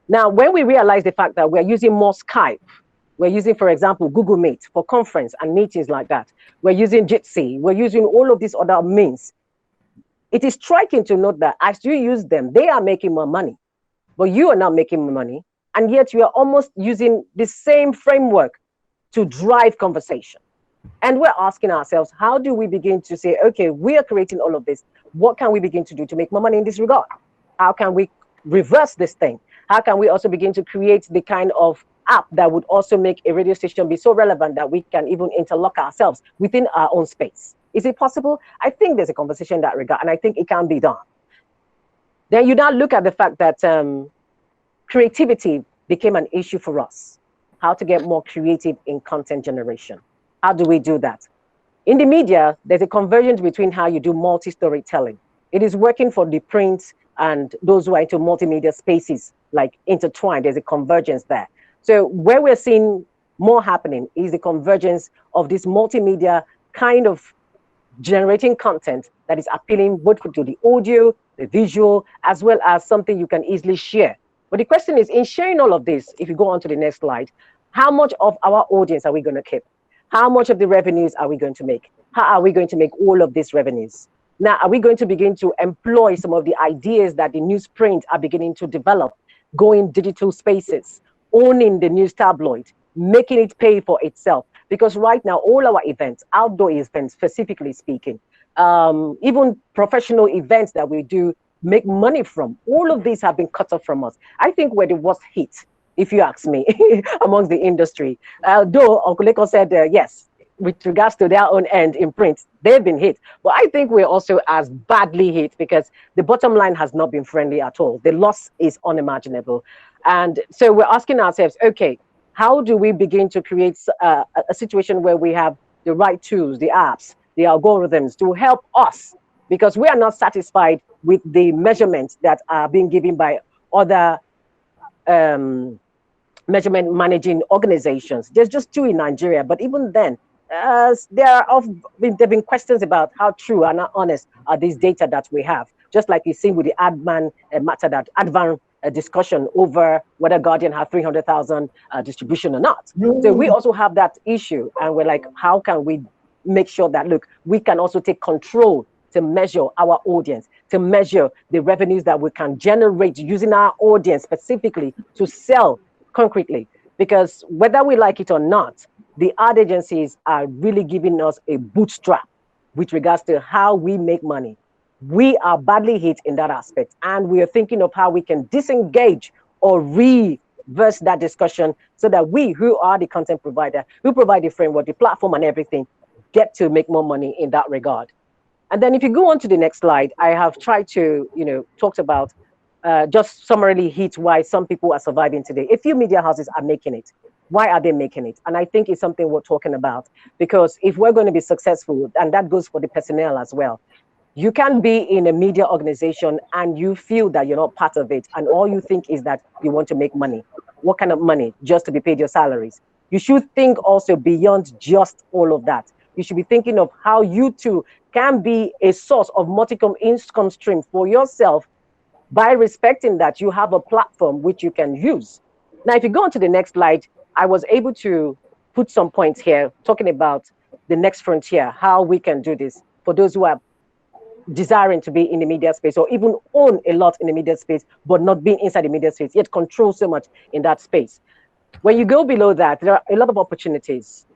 Now, when we realize the fact that we're using more Skype, we're using, for example, Google Meet for conference and meetings like that. We're using Jitsi, we're using all of these other means. It is striking to note that as you use them, they are making more money, but you are not making more money. And yet you are almost using the same framework to drive conversation. And we're asking ourselves, how do we begin to say, okay, we are creating all of this. What can we begin to do to make more money in this regard? How can we reverse this thing? How can we also begin to create the kind of app that would also make a radio station be so relevant that we can even interlock ourselves within our own space? Is it possible? I think there's a conversation in that regard, and I think it can be done. Then you now look at the fact that creativity became an issue for us. How to get more creative in content generation. How do we do that? In the media, there's a convergence between how you do multi-storytelling. It is working for the print and those who are into multimedia spaces, like intertwined. There's a convergence there. So where we're seeing more happening is the convergence of this multimedia kind of generating content that is appealing both to the audio, the visual, as well as something you can easily share. But the question is, in sharing all of this, if you go on to the next slide, How much of our audience are we going to keep? How much of the revenues are we going to make? How are we going to make all of these revenues? Now, are we going to begin to employ some of the ideas that the newsprint are beginning to develop, going digital spaces, owning the news tabloid, making it pay for itself? Because right now, all our events, outdoor events specifically speaking, even professional events that we do make money from, all of these have been cut off from us. I think we're the worst hit, if you ask me, amongst the industry. Though Uncle Leko said, yes, with regards to their own end in print, they've been hit. But I think we're also as badly hit because the bottom line has not been friendly at all. The loss is unimaginable. And so we're asking ourselves, okay, how do we begin to create a situation where we have the right tools, the apps, the algorithms to help us? Because we are not satisfied with the measurements that are being given by other measurement managing organizations. There's just 2 in Nigeria, but even then, there have been questions about how true and how honest are these data that we have. Just like you see with the Advan matter, that Advan discussion over whether Guardian have 300,000 distribution or not. So we also have that issue, and we're like, how can we make sure that, look, we can also take control to measure our audience, to measure the revenues that we can generate using our audience specifically to sell concretely? Because whether we like it or not, the ad agencies are really giving us a bootstrap with regards to how we make money. We are badly hit in that aspect, and we are thinking of how we can disengage or reverse that discussion so that we, who are the content provider, who provide the framework, the platform and everything, get to make more money in that regard. And then if you go on to the next slide, I have tried to, talk about just summarily hit why some people are surviving today. A few media houses are making it. Why are they making it? And I think it's something we're talking about, because if we're going to be successful, and that goes for the personnel as well, you can be in a media organization and you feel that you're not part of it, and all you think is that you want to make money. What kind of money? Just to be paid your salaries. You should think also beyond just all of that. You should be thinking of how you too can be a source of multiple income stream for yourself by respecting that you have a platform which you can use. Now, if you go on to the next slide, I was able to put some points here talking about the next frontier, how we can do this for those who are desiring to be in the media space, or even own a lot in the media space, but not being inside the media space, yet control so much in that space. When you go below that, there are a lot of opportunities,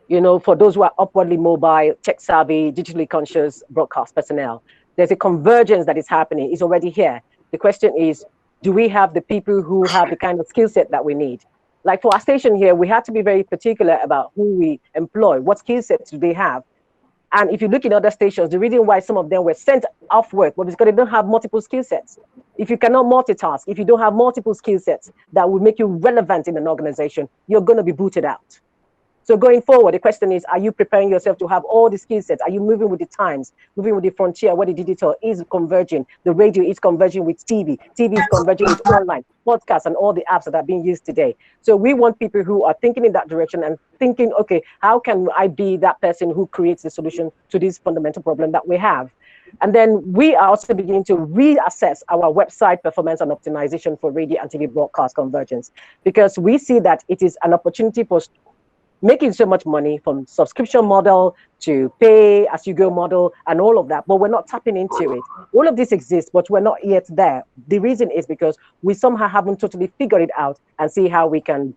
for those who are upwardly mobile, tech savvy, digitally conscious broadcast personnel. There's a convergence that is happening. It's already here. The question is, do we have the people who have the kind of skill set that we need? Like for our station here, we had to be very particular about who we employ. What skill sets do they have? And if you look in other stations, the reason why some of them were sent off work was because they don't have multiple skill sets. If you cannot multitask, if you don't have multiple skill sets that will make you relevant in an organization, you're going to be booted out. So going forward, the question is, are you preparing yourself to have all the skill sets? Are you moving with the times, moving with the frontier where the digital is converging? The radio is converging with TV. TV is converging with online, podcasts, and all the apps that are being used today. So we want people who are thinking in that direction and thinking, okay, how can I be that person who creates the solution to this fundamental problem that we have? And then we are also beginning to reassess our website performance and optimization for radio and TV broadcast convergence, because we see that it is an opportunity for making so much money, from subscription model to pay as you go model and all of that, but we're not tapping into it. All of this exists, but we're not yet there. The reason is because we somehow haven't totally figured it out and see how we can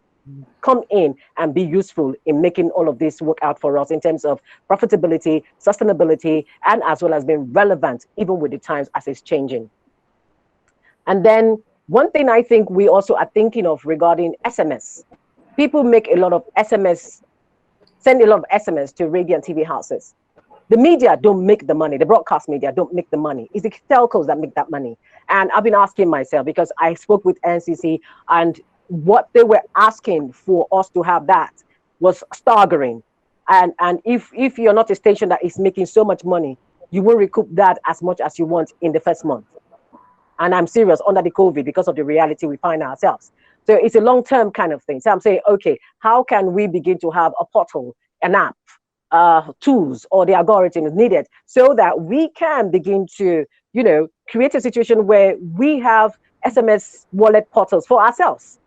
come in and be useful in making all of this work out for us in terms of profitability, sustainability, and as well as being relevant even with the times as it's changing. And then one thing I think we also are thinking of regarding SMS. People make a lot of SMS, send a lot of SMS to radio and TV houses. The media don't make the money. The broadcast media don't make the money. It's the telcos that make that money. And I've been asking myself, because I spoke with NCC, and what they were asking for us to have that was staggering. And if you're not a station that is making so much money, you won't recoup that as much as you want in the first month. And I'm serious, under the COVID, because of the reality we find ourselves. So it's a long-term kind of thing. So I'm saying, okay, how can we begin to have a portal, an app, tools, or the algorithms needed so that we can begin to, create a situation where we have SMS wallet portals for ourselves.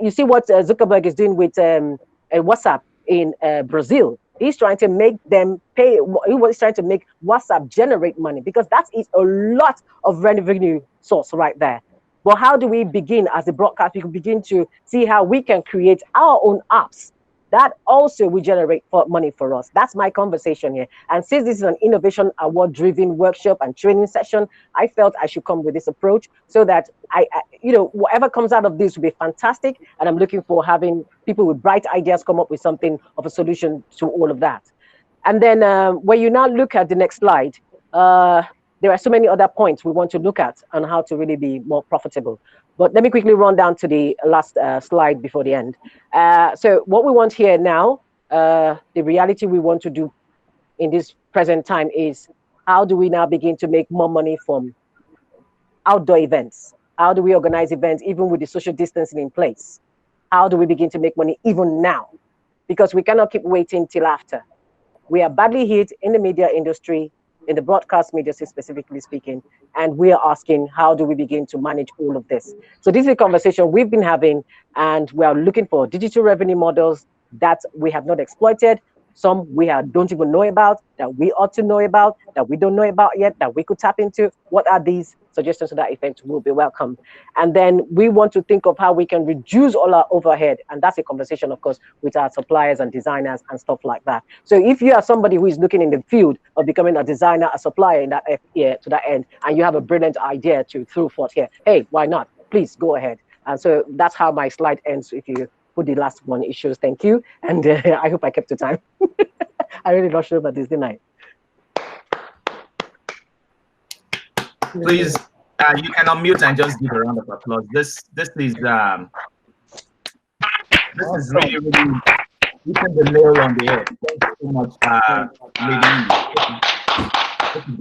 You see what Zuckerberg is doing with WhatsApp in Brazil. He's trying to make them pay. He was trying to make WhatsApp generate money, because that is a lot of revenue source right there. But how do we begin as a broadcast? We can begin to see how we can create our own apps that also will generate money for us. That's my conversation here. And since this is an innovation award-driven workshop and training session, I felt I should come with this approach so that I whatever comes out of this will be fantastic. And I'm looking for having people with bright ideas come up with something of a solution to all of that. And then when you now look at the next slide, there are so many other points we want to look at on how to really be more profitable. But let me quickly run down to the last slide before the end. So what we want here now, the reality we want to do in this present time is, how do we now begin to make more money from outdoor events? How do we organize events even with the social distancing in place? How do we begin to make money even now? Because we cannot keep waiting till after. We are badly hit in the media industry, in the broadcast media specifically speaking, and we are asking, how do we begin to manage all of this? So this is a conversation we've been having, and we are looking for digital revenue models that we have not exploited, some we don't even know about, that we ought to know about, that we don't know about yet, that we could tap into. What are these? Suggestions to that effect will be welcome. And then we want to think of how we can reduce all our overhead. And that's a conversation, of course, with our suppliers and designers and stuff like that. So if you are somebody who is looking in the field of becoming a designer, a supplier in that to that end, and you have a brilliant idea to throw forth here, hey, why not? Please go ahead. And so that's how my slide ends. If you put the last one, it shows thank you. And I hope I kept the time. I'm really not sure about this, didn't I? Please, you can unmute and just give a round of applause. This is really hitting the nail on the head. Thank you so much,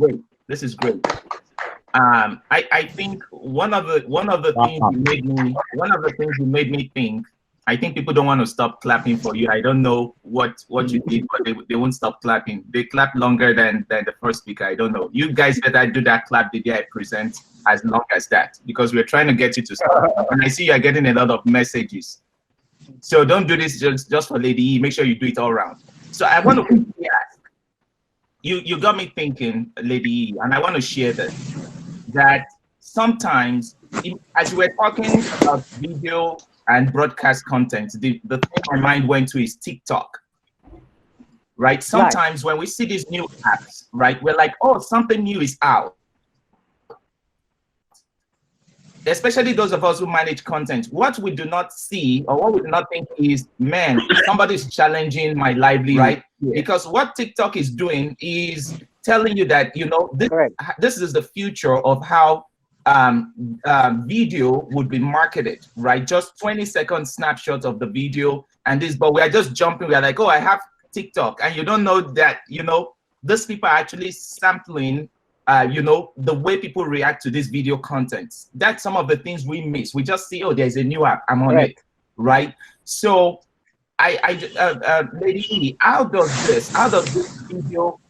lady. This is great. I think one of the things you made me think. I think people don't want to stop clapping for you. I don't know what you did, but they won't stop clapping. They clap longer than the first speaker. I don't know. You guys better do that clap the day I present as long as that, because we're trying to get you to stop. And I see you're getting a lot of messages. So don't do this just for Lady E. Make sure you do it all around. So I want to quickly ask, you got me thinking, Lady E, and I want to share this, that sometimes, as you were talking about video and broadcast content, the thing my mind went to is TikTok, right? Sometimes when we see these new apps, right, we're like, oh, something new is out. Especially those of us who manage content, what we do not see or what we do not think is, man, somebody's challenging my livelihood, right? Yeah. Because what TikTok is doing is telling you that, this is the future of how video would be marketed, right? Just 20-second snapshots of the video and this, but we are just jumping. We are like, oh, I have TikTok, and you don't know that, these people are actually sampling, the way people react to this video content. That's some of the things we miss. We just see, oh, there's a new app, I'm on it, right? So, Lady E, how does this video,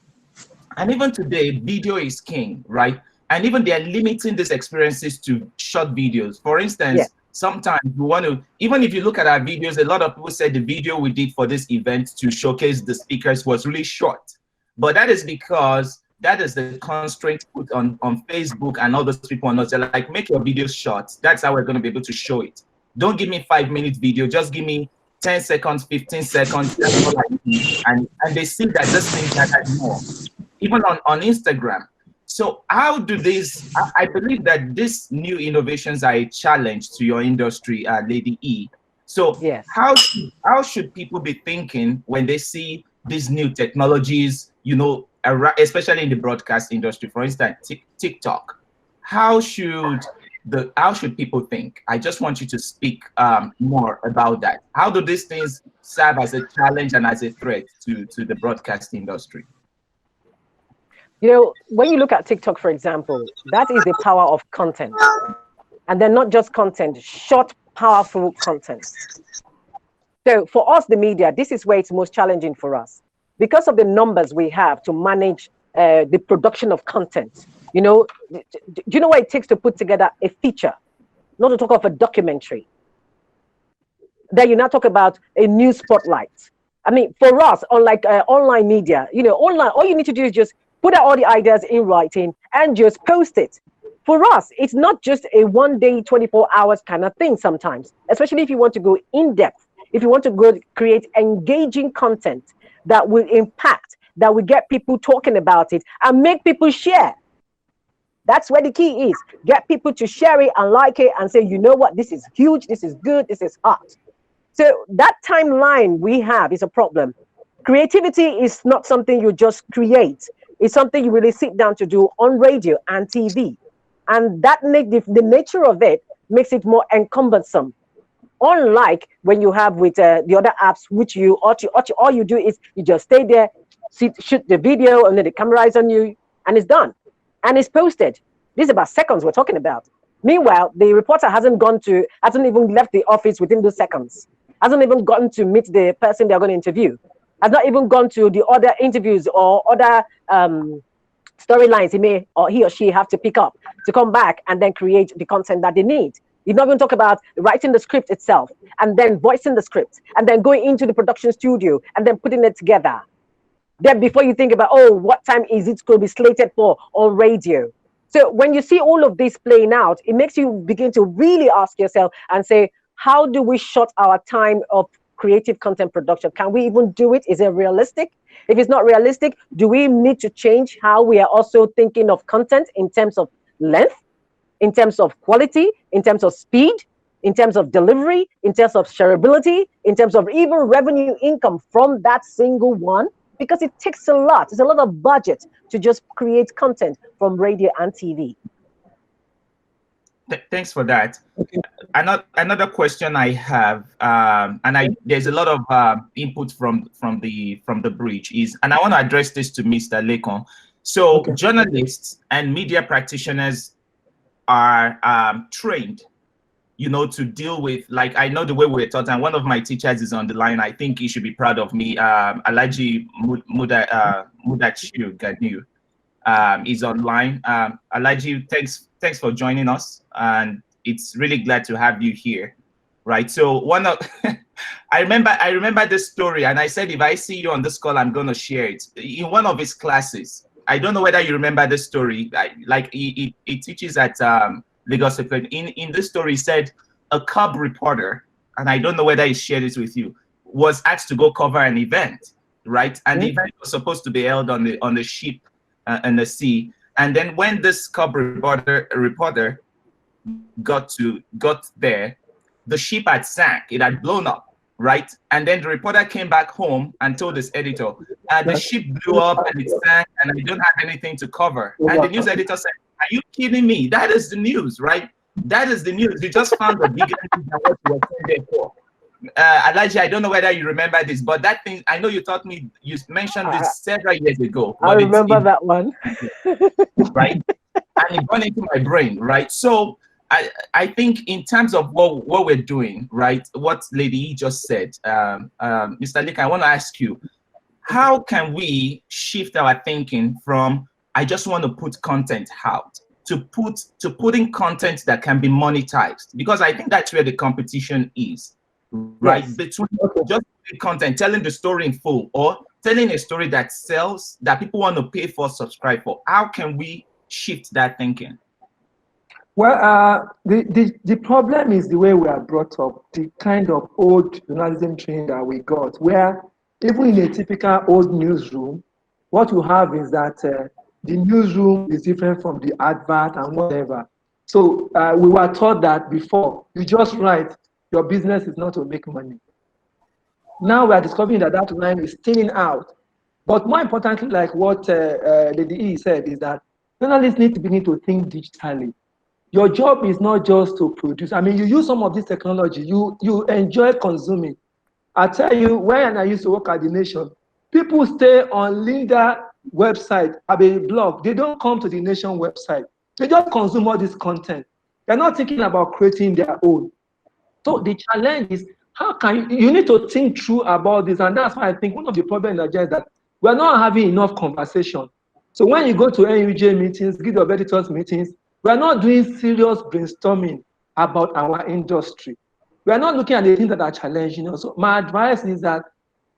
and even today, video is king, right? And even they're limiting these experiences to short videos. For instance, sometimes we want to, even if you look at our videos, a lot of people said the video we did for this event to showcase the speakers was really short. But that is because that is the constraint put on Facebook and all those people on us. They're like, make your videos short. That's how we're going to be able to show it. Don't give me 5-minute video. Just give me 10 seconds, 15 seconds. That's all I need. And they see that this thing matters more. Even on Instagram. So how do these, I believe that these new innovations are a challenge to your industry, Lady E. So how should people be thinking when they see these new technologies, especially in the broadcast industry, for instance, TikTok? How should people think? I just want you to speak more about that. How do these things serve as a challenge and as a threat to the broadcast industry? When you look at TikTok, for example, that is the power of content. And then not just content, short, powerful content. So for us, the media, this is where it's most challenging for us. Because of the numbers we have to manage the production of content. Do you know what it takes to put together a feature? Not to talk of a documentary. Then you now talk about a news spotlight. I mean, for us, unlike online media, you know, online, all you need to do is just put out all the ideas in writing and just post it. For us, it's not just a 1 day, 24 hours kind of thing sometimes, especially if you want to go in depth, if you want to go create engaging content that will impact, that will get people talking about it and make people share. That's where the key is. Get people to share it and like it and say, you know what, this is huge, this is good, this is hot. So that timeline we have is a problem. Creativity is not something you just create. It's something you really sit down to do on radio and TV. And that the nature of it makes it more encumbersome. Unlike when you have with the other apps, which all you do is you just stay there, shoot the video, and then the camera is on you, and it's done. And it's posted. This is about seconds we're talking about. Meanwhile, the reporter hasn't even left the office within those seconds. Hasn't even gotten to meet the person they're going to interview. Has not even gone to the other interviews or other storylines he or she have to pick up to come back and then create the content that they need. You not even talk about writing the script itself and then voicing the script and then going into the production studio and then putting it together. Then before you think about, oh, what time is it going to be slated for on radio? So when you see all of this playing out, it makes you begin to really ask yourself and say, how do we short our time of creative content production? Can we even do it? Is it realistic? If it's not realistic, do we need to change how we are also thinking of content in terms of length, in terms of quality, in terms of speed, in terms of delivery, in terms of shareability, in terms of even revenue income from that single one? Because it takes a lot. It's a lot of budget to just create content from radio and TV. Thanks for that. Okay. Another question I have, there's a lot of input from the bridge is, and I want to address this to Mr. Lekon. So okay. Journalists and media practitioners are trained, you know, to deal with, like, I know the way we're taught, and one of my teachers is on the line. I think he should be proud of me. Alaji Mudachiu Ganu is online. Alaji, thanks for joining us, and it's really glad to have you here, right? So I remember this story, and I said if I see you on this call, I'm gonna share it. In one of his classes, I don't know whether you remember this story. He teaches at Lagos. In this story, he said a cub reporter, and I don't know whether he shared it with you, was asked to go cover an event, right? And the event was supposed to be held on the ship in the sea. And then when this cub reporter got there, the ship had sank. It had blown up, right? And then the reporter came back home and told his editor, the ship blew up and it sank, and I don't have anything to cover. And the news editor said, are you kidding me? That is the news, right? That is the news. You just found the bigger news than what you were there for. Elijah, I don't know whether you remember this, but that thing, I know you taught me, you mentioned this several years ago. I remember that one. Right? And it went into my brain, right? So I think in terms of what we're doing, right, what Lady E just said, Mr. Lika, I want to ask you, how can we shift our thinking from I just want to put content out to putting content that can be monetized? Because I think that's where the competition is, right? Yes. Between just content, telling the story in full, or telling a story that sells, that people want to pay for, subscribe for. How can we shift that thinking? Well, the problem is the way we are brought up, the kind of old journalism training that we got, where even in a typical old newsroom, what you have is that the newsroom is different from the advert and whatever. So we were taught that before, you just write, your business is not to make money. Now we are discovering that that line is thinning out. But more importantly, like what Lady E said, is that journalists need to begin to think digitally. Your job is not just to produce. I mean, you use some of this technology, you enjoy consuming. I tell you, when I used to work at The Nation, people stay on Linda website, have a blog. They don't come to The Nation website. They just consume all this content. They're not thinking about creating their own. So the challenge is, how can you need to think through about this. And that's why I think one of the problems in Nigeria is that we're not having enough conversation. So when you go to NUJ meetings, Guild of Editors meetings, we're not doing serious brainstorming about our industry. We are not looking at the things that are challenging us. So my advice is that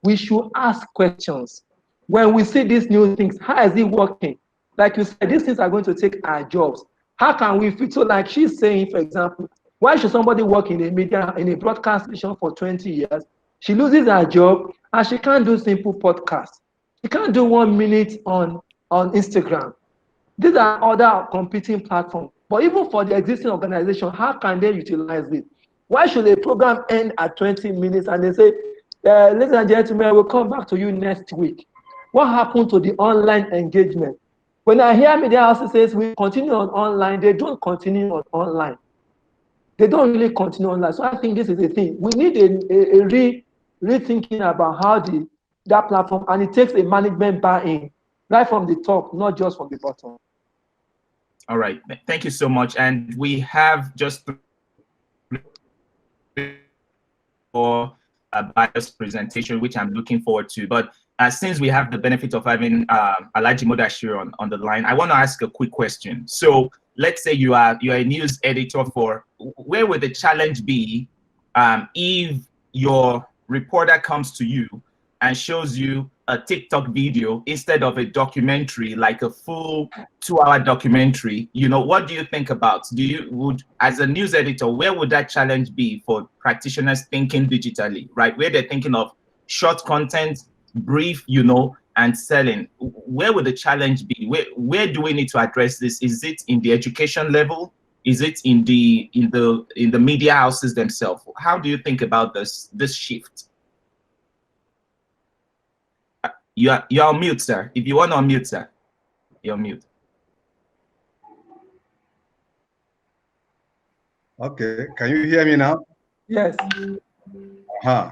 we should ask questions. When we see these new things, how is it working? Like you said, these things are going to take our jobs. How can we fit? So like she's saying, for example, why should somebody work in a media, in a broadcast station for 20 years? She loses her job and she can't do simple podcasts. She can't do 1 minute on Instagram. These are other competing platforms. But even for the existing organization, how can they utilize it? Why should a program end at 20 minutes and they say, ladies and gentlemen, we'll come back to you next week? What happened to the online engagement? When I hear media houses say we continue on online, they don't continue on online. They don't really continue online. So I think this is the thing. We need a rethinking about how that platform, and it takes a management buy-in right from the top, not just from the bottom. All right, thank you so much. And we have just for a bias presentation, which I'm looking forward to. But since we have the benefit of having Alhaji Mudashiru on the line, I want to ask a quick question. So let's say you are a news editor for, where would the challenge be if your reporter comes to you and shows you a TikTok video instead of a documentary, like a full 2-hour documentary? You know, what do you think about? As a news editor, where would that challenge be for practitioners thinking digitally, right? Where they're thinking of short content, brief, you know, and selling. Where would the challenge be? Where do we need to address this? Is it in the education level? Is it in the media houses themselves? How do you think about this shift? You're on mute, sir. If you want to unmute, sir, you're on mute. Okay, can you hear me now? Yes. Yeah,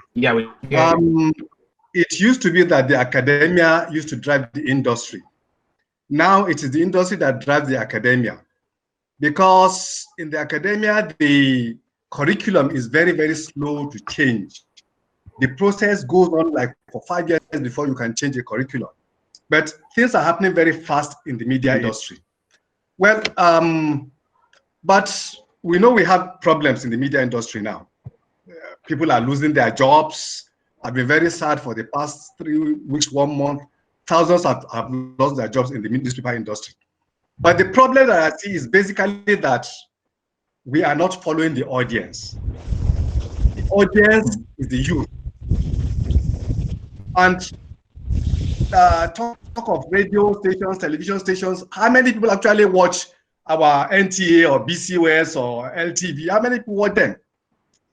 it used to be that the academia used to drive the industry. Now it is the industry that drives the academia, because in the academia, the curriculum is very, very slow to change. The process goes on like for 5 years before you can change a curriculum. But things are happening very fast in the media industry. Well, but we know we have problems in the media industry now. People are losing their jobs. I've been very sad for the past 3 weeks, 1 month. Thousands have lost their jobs in the newspaper industry. But the problem that I see is basically that we are not following the audience. The audience is the youth. And talk of radio stations, television stations, how many people actually watch our NTA or BCOS or LTV? How many people watch them?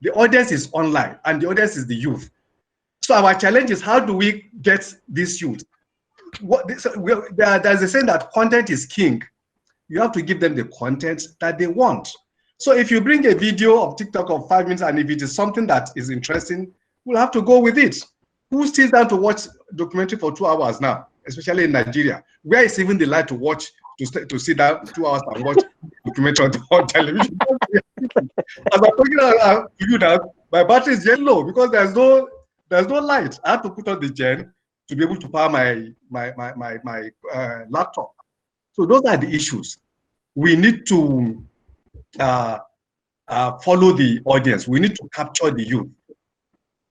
The audience is online, and the audience is the youth. So our challenge is, how do we get this youth? There's a saying that content is king. You have to give them the content that they want. So if you bring a video of TikTok of 5 minutes, and if it is something that is interesting, we'll have to go with it. Who sits down to watch documentary for 2 hours now, especially in Nigeria? Where is even the light to watch, to sit down 2 hours and watch documentary on television? As I'm talking to you now, my battery is very low because there's no light. I have to put on the gen to be able to power my laptop. So those are the issues. We need to follow the audience. We need to capture the youth.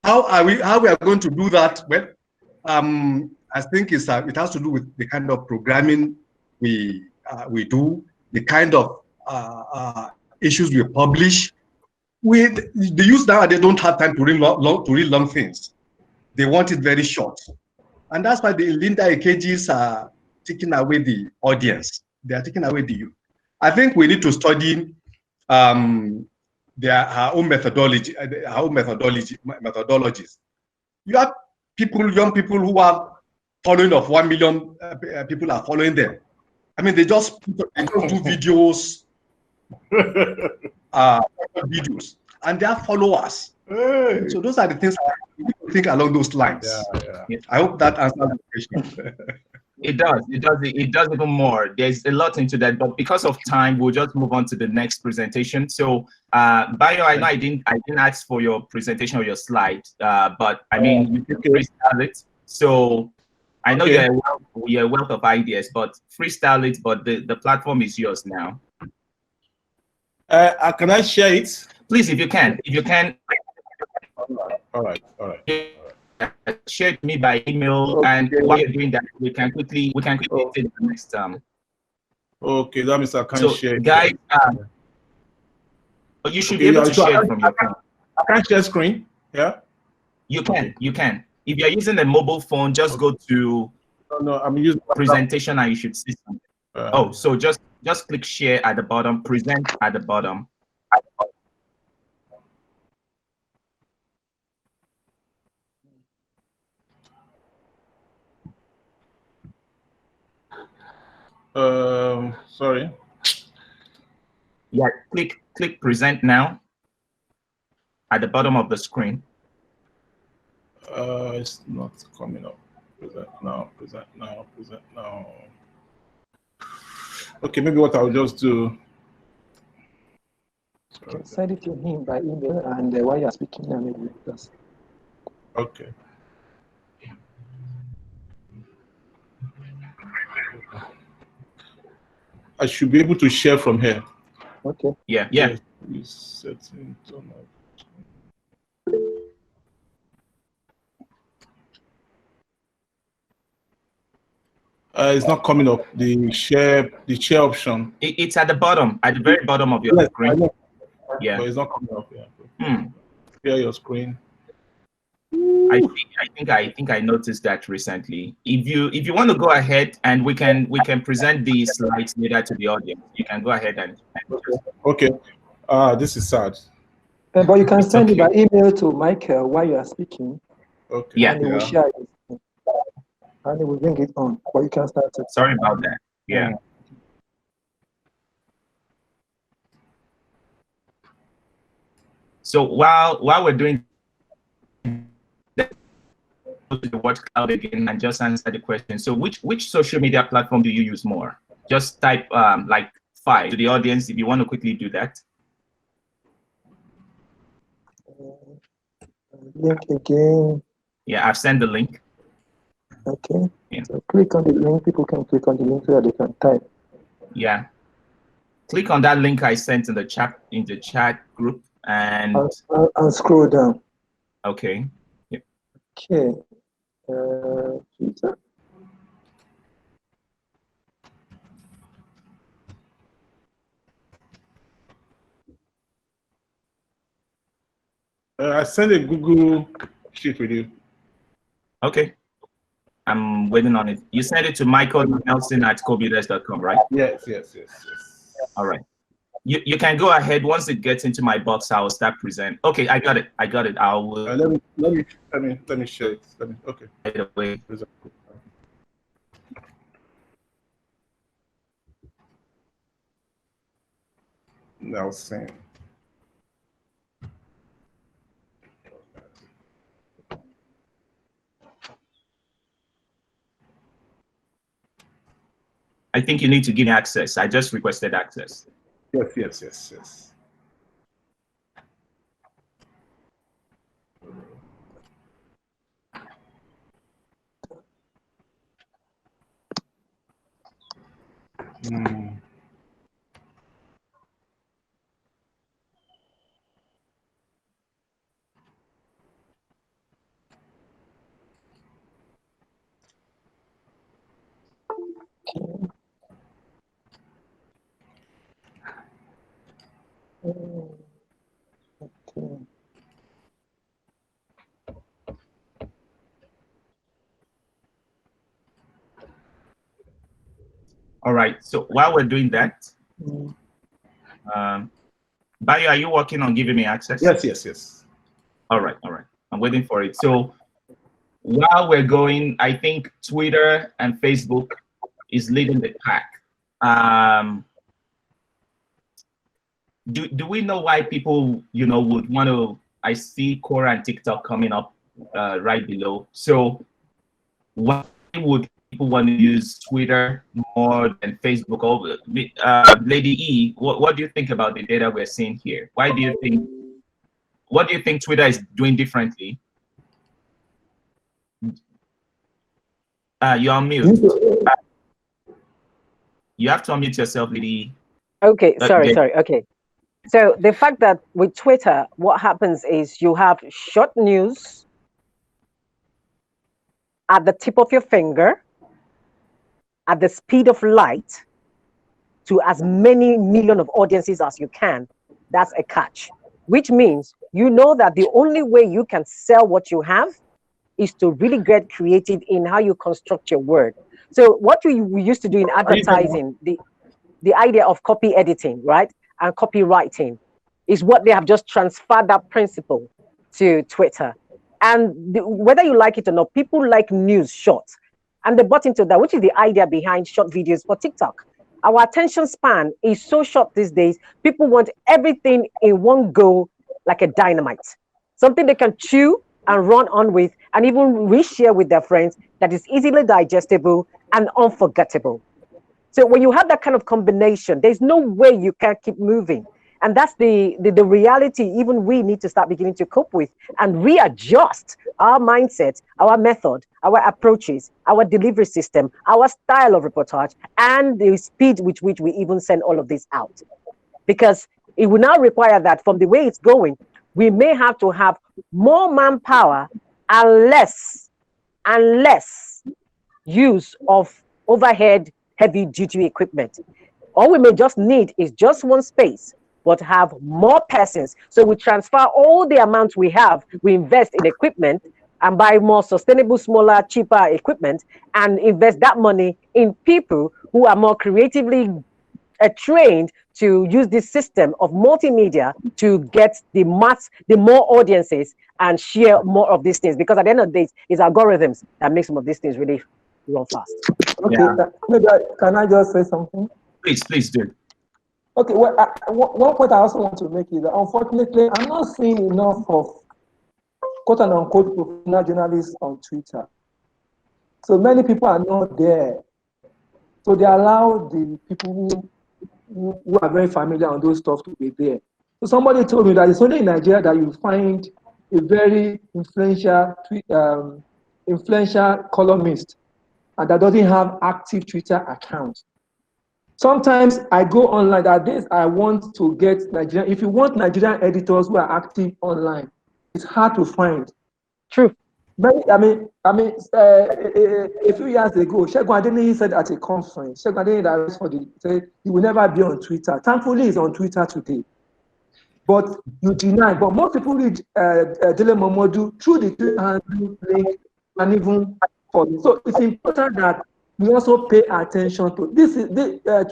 How we are going to do that? Well, I think it has to do with the kind of programming we do, the kind of issues we publish. With the youth now, they don't have time to read long things. They want it very short, and that's why the Linda Ekejis are taking away the audience. They are taking away the youth. I think we need to study her own methodologies. You have young people who are following of 1 million people are following them. I mean, they just do videos, and they are followers. Hey. So those are the things we need to think along those lines. Yeah. I hope that answers the question. It does even more. There's a lot into that, but because of time, we'll just move on to the next presentation. So, Bayo, I know I didn't ask for your presentation or your slide, but I mean, you can freestyle it. So, I know you're a wealth of ideas, but freestyle it. But the platform is yours now. Can I share it? Please, if you can, All right. Share it to me by email, Okay. and while you're doing that, we can quickly take the next Okay, that means I can't so share. guys, you should be able to share it from your phone. I can't share screen. Yeah. You can. If you're using a mobile phone, just go to No, I'm using presentation and you should see something. So just click share at the bottom, present at the bottom. Sorry. Yeah, click present now at the bottom of the screen. It's not coming up. Present now. Okay, maybe what I'll just do. Send it to him by email, and while you're speaking, I will just. Okay. I should be able to share from here. Okay. Yeah. Setting tone up. It's not coming up. The share option. It's at the bottom, at the very bottom of your screen. Yeah. But it's not coming up. Yeah. Share your screen. I think I noticed that recently. If you want to go ahead and we can present these slides later to the audience, you can go ahead and Okay. This is sad. But you can send it by email to Michael while you are speaking. Okay. Yeah. And he will share it. And he will bring it on. But you can start it. Sorry about that. Yeah. So while we're doing the word cloud again and just answer the question. So which social media platform do you use more? Just type like 5 to the audience if you want to quickly do that. Link again. Yeah, I've sent the link. Okay. Yeah. So click on the link. People can click on the link so that they can type. Yeah. Click on that link I sent in the chat group and scroll down. Okay. Yep. Okay. I sent a Google sheet with you. Okay. I'm waiting on it. You sent it to Michael Nelson at CoBuilders.com, right? Yes. All right. You can go ahead. Once it gets into my box, I will start present. Okay, I got it. I will. Let me share it. Okay. Right away. Nelson. I think you need to give me access. I just requested access. Yes. Okay. All right. So while we're doing that, Bayo, are you working on giving me access? Yes. All right. I'm waiting for it. So while we're going, I think Twitter and Facebook is leading the pack. Do we know why people, would want to? I see Quora and TikTok coming up right below. So why would people want to use Twitter more than Facebook? Lady E, what do you think about the data we're seeing here? What do you think Twitter is doing differently? You're on mute. You have to unmute yourself, Lady E. Okay, sorry. Okay. So the fact that with Twitter, what happens is you have short news at the tip of your finger, at the speed of light, to as many million of audiences as you can. That's a catch, which means you know that the only way you can sell what you have is to really get creative in how you construct your word. So what we used to do in advertising, the idea of copy editing, right, and copywriting is what they have just transferred that principle to Twitter. And whether you like it or not, people like news short. And they bought into that, which is the idea behind short videos for TikTok. Our attention span is so short these days. People want everything in one go, like a dynamite. Something they can chew and run on with, and even reshare with their friends, that is easily digestible and unforgettable. So when you have that kind of combination, there's no way you can keep moving. And that's the reality even we need to start beginning to cope with and readjust our mindset, our method, our approaches, our delivery system, our style of reportage, and the speed with which we even send all of this out. Because it will now require that from the way it's going, we may have to have more manpower and less use of overhead heavy duty equipment. All we may just need is just one space, but have more persons. So we transfer all the amounts we have, we invest in equipment and buy more sustainable, smaller, cheaper equipment, and invest that money in people who are more creatively trained to use this system of multimedia to get the more audiences and share more of these things. Because at the end of the day, it's algorithms that make some of these things really run fast. Okay, Yeah. maybe can I just say something? Please do. Okay, well, one point I also want to make is that unfortunately, I'm not seeing enough of quote and unquote professional journalists on Twitter. So many people are not there. So they allow the people who are very familiar on those stuff to be there. So somebody told me that it's only in Nigeria that you find a very influential columnist and that doesn't have active Twitter account. Sometimes I go online. That days I want to get Nigerian. If you want Nigerian editors who are active online, it's hard to find. True. But I mean, a few years ago, Segun Adeniyi said at a conference, Segun Adeniyi said he will never be on Twitter. Thankfully, he's on Twitter today. But you deny. But most people read Dele Momodu through the Twitter handle link and even follow. So it's important that we also pay attention to this.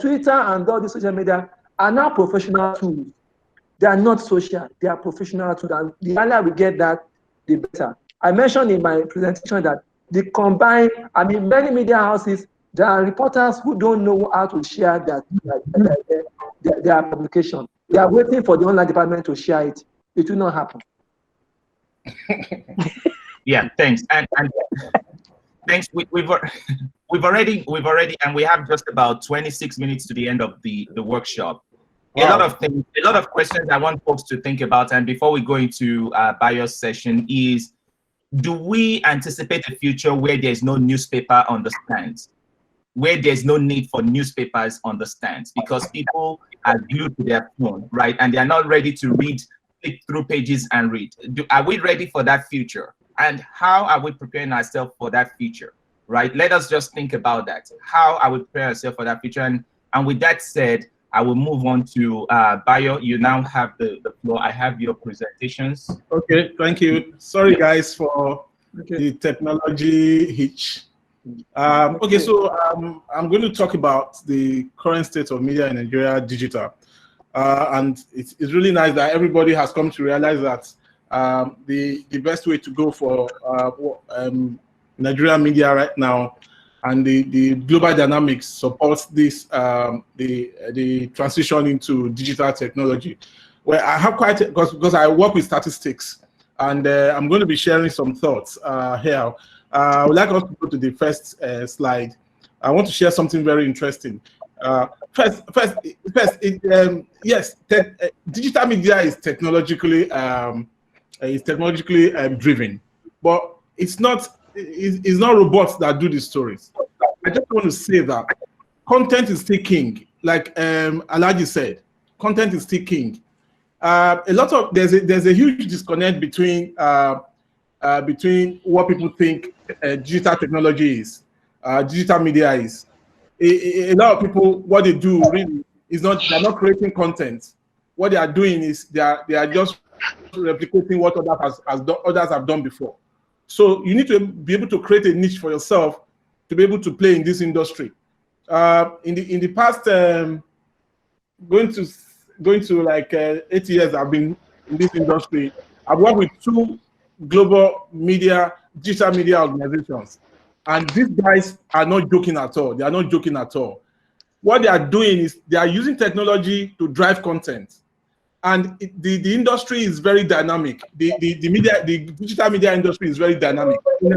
Twitter and all the social media are now professional tools. They are not social. They are professional tools. And the earlier we get that, the better. I mentioned in my presentation that the combined, many media houses, there are reporters who don't know how to share their publication. They are waiting for the online department to share it. It will not happen. Yeah, thanks. And thanks. We've already, and we have just about 26 minutes to the end of the workshop. Wow. A lot of things, a lot of questions I want folks to think about. And before we go into Bayo's session is, do we anticipate a future where there's no newspaper on the stands, where there's no need for newspapers on the stands because people are glued to their phone, right? And they're not ready to click through pages and read. Are we ready for that future? And how are we preparing ourselves for that future, right? Let us just think about that. How are we preparing ourselves for that future? And with that said, I will move on to Bayo. You now have the floor. I have your presentations. Okay, thank you. Sorry, guys, for the technology hitch. Okay, so I'm going to talk about the current state of media in Nigeria digital. And it's really nice that everybody has come to realize that the best way to go for Nigerian media right now and the global dynamics supports this the transition into digital technology. Well, I have because I work with statistics, and I'm going to be sharing some thoughts here. I would like us to go to the first slide. I want to share something very interesting. Yes, digital media is technologically driven, but it's not robots that do the stories. I just want to say that content is still king. Like Alhaji said, content is still king. There's a huge disconnect between what people think digital technology is, digital media is. A lot of people, what they do really is they're not creating content. What they are doing is they are just replicating what others have done before. So you need to be able to create a niche for yourself to be able to play in this industry. In the past, going to like 8 years, I've been in this industry. I've worked with 2 global digital media organizations, and these guys are not joking at all. They are not joking at all. What they are doing is they are using technology to drive content, and the industry is very dynamic. The digital media industry is very dynamic. In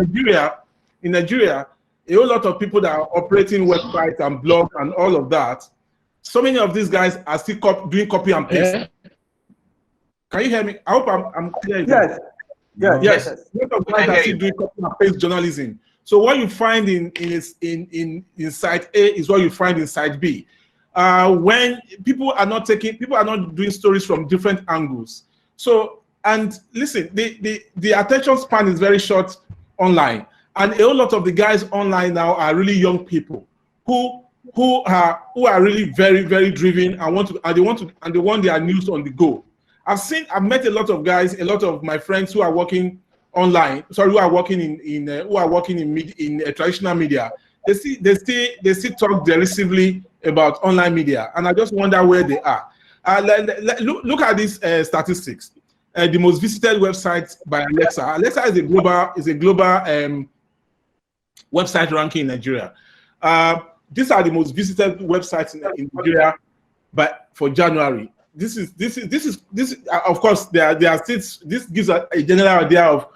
Nigeria, a whole lot of people that are operating websites and blogs and all of that. So many of these guys are still doing copy and paste. Can you hear me? I hope I'm clear. Yes. Yes. A lot of guys are still doing copy and paste journalism. So what you find in site A is what you find in site B. When people are not doing stories from different angles. So, and listen, the attention span is very short online, and a whole lot of the guys online now are really young people who are really very, very driven and they want their news on the go. I've met a lot of guys, a lot of my friends who are working online, who are working in traditional media. They still talk derisively about online media, and I just wonder where they are. Look at these statistics. The most visited website by Alexa. Alexa is a global website ranking in Nigeria. These are the most visited websites in Nigeria, but for January. This is of course there are states. This gives a general idea of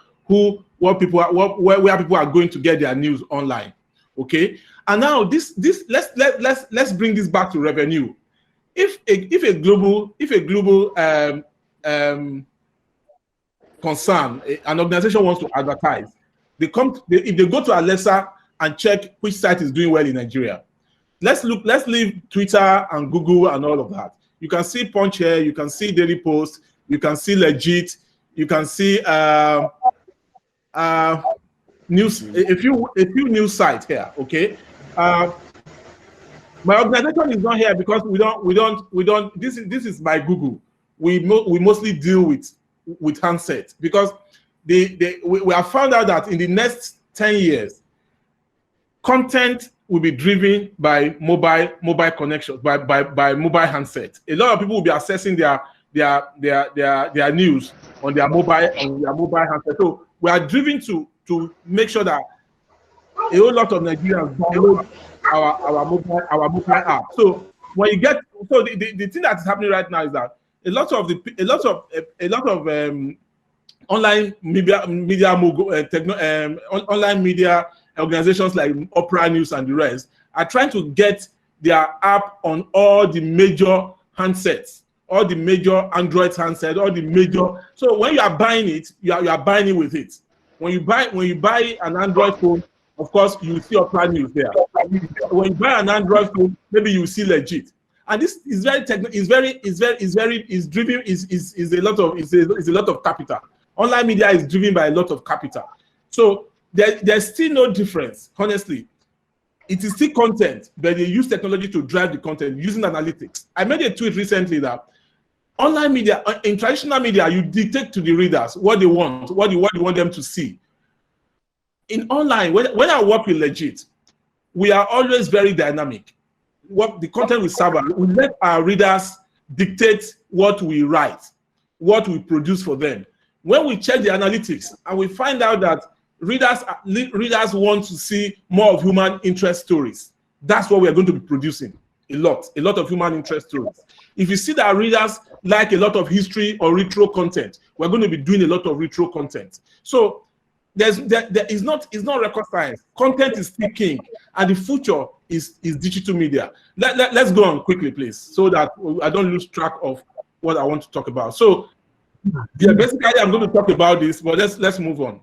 where people are going to get their news online. Okay, and now let's bring this back to revenue. If a global concern, an organization wants to advertise, if they go to Alexa and check which site is doing well in Nigeria. Let's leave Twitter and Google and all of that. You can see Punch here, you can see Daily Post, you can see Legit, you can see news, a few news sites here. Okay, my organization is not here because we don't. This is by Google. We mostly deal with handsets because we have found out that in the next 10 years, content will be driven by mobile connections, by mobile handsets. A lot of people will be accessing their news on their mobile handset. So we are driven to make sure that a whole lot of Nigerians download our mobile app. So when you get the thing that is happening right now is that a lot of online media online media organizations like Opera News and the rest are trying to get their app on all the major handsets, all the major Android handsets, all the major. So when you are buying it, you are buying it with it. When you buy an Android phone, of course you will see Opera News there. When you buy an Android phone, maybe you will see Legit. And this is very a lot of capital. Online media is driven by a lot of capital. So there's still no difference, honestly. It is still content, but they use technology to drive the content using analytics. I made a tweet recently that online media, in traditional media, you dictate to the readers what they want, what you want them to see. In online, when I work with Legit, we are always very dynamic. What the content we serve, we let our readers dictate what we write, what we produce for them. When we check the analytics and we find out that readers want to see more of human interest stories, that's what we are going to be producing. A lot of human interest stories. If you see that readers like a lot of history or retro content, we're going to be doing a lot of retro content. So it's not record science. Content is still king, and the future is digital media. Let's go on quickly, please, so that I don't lose track of what I want to talk about. So yeah, basically I'm going to talk about this, but let's move on.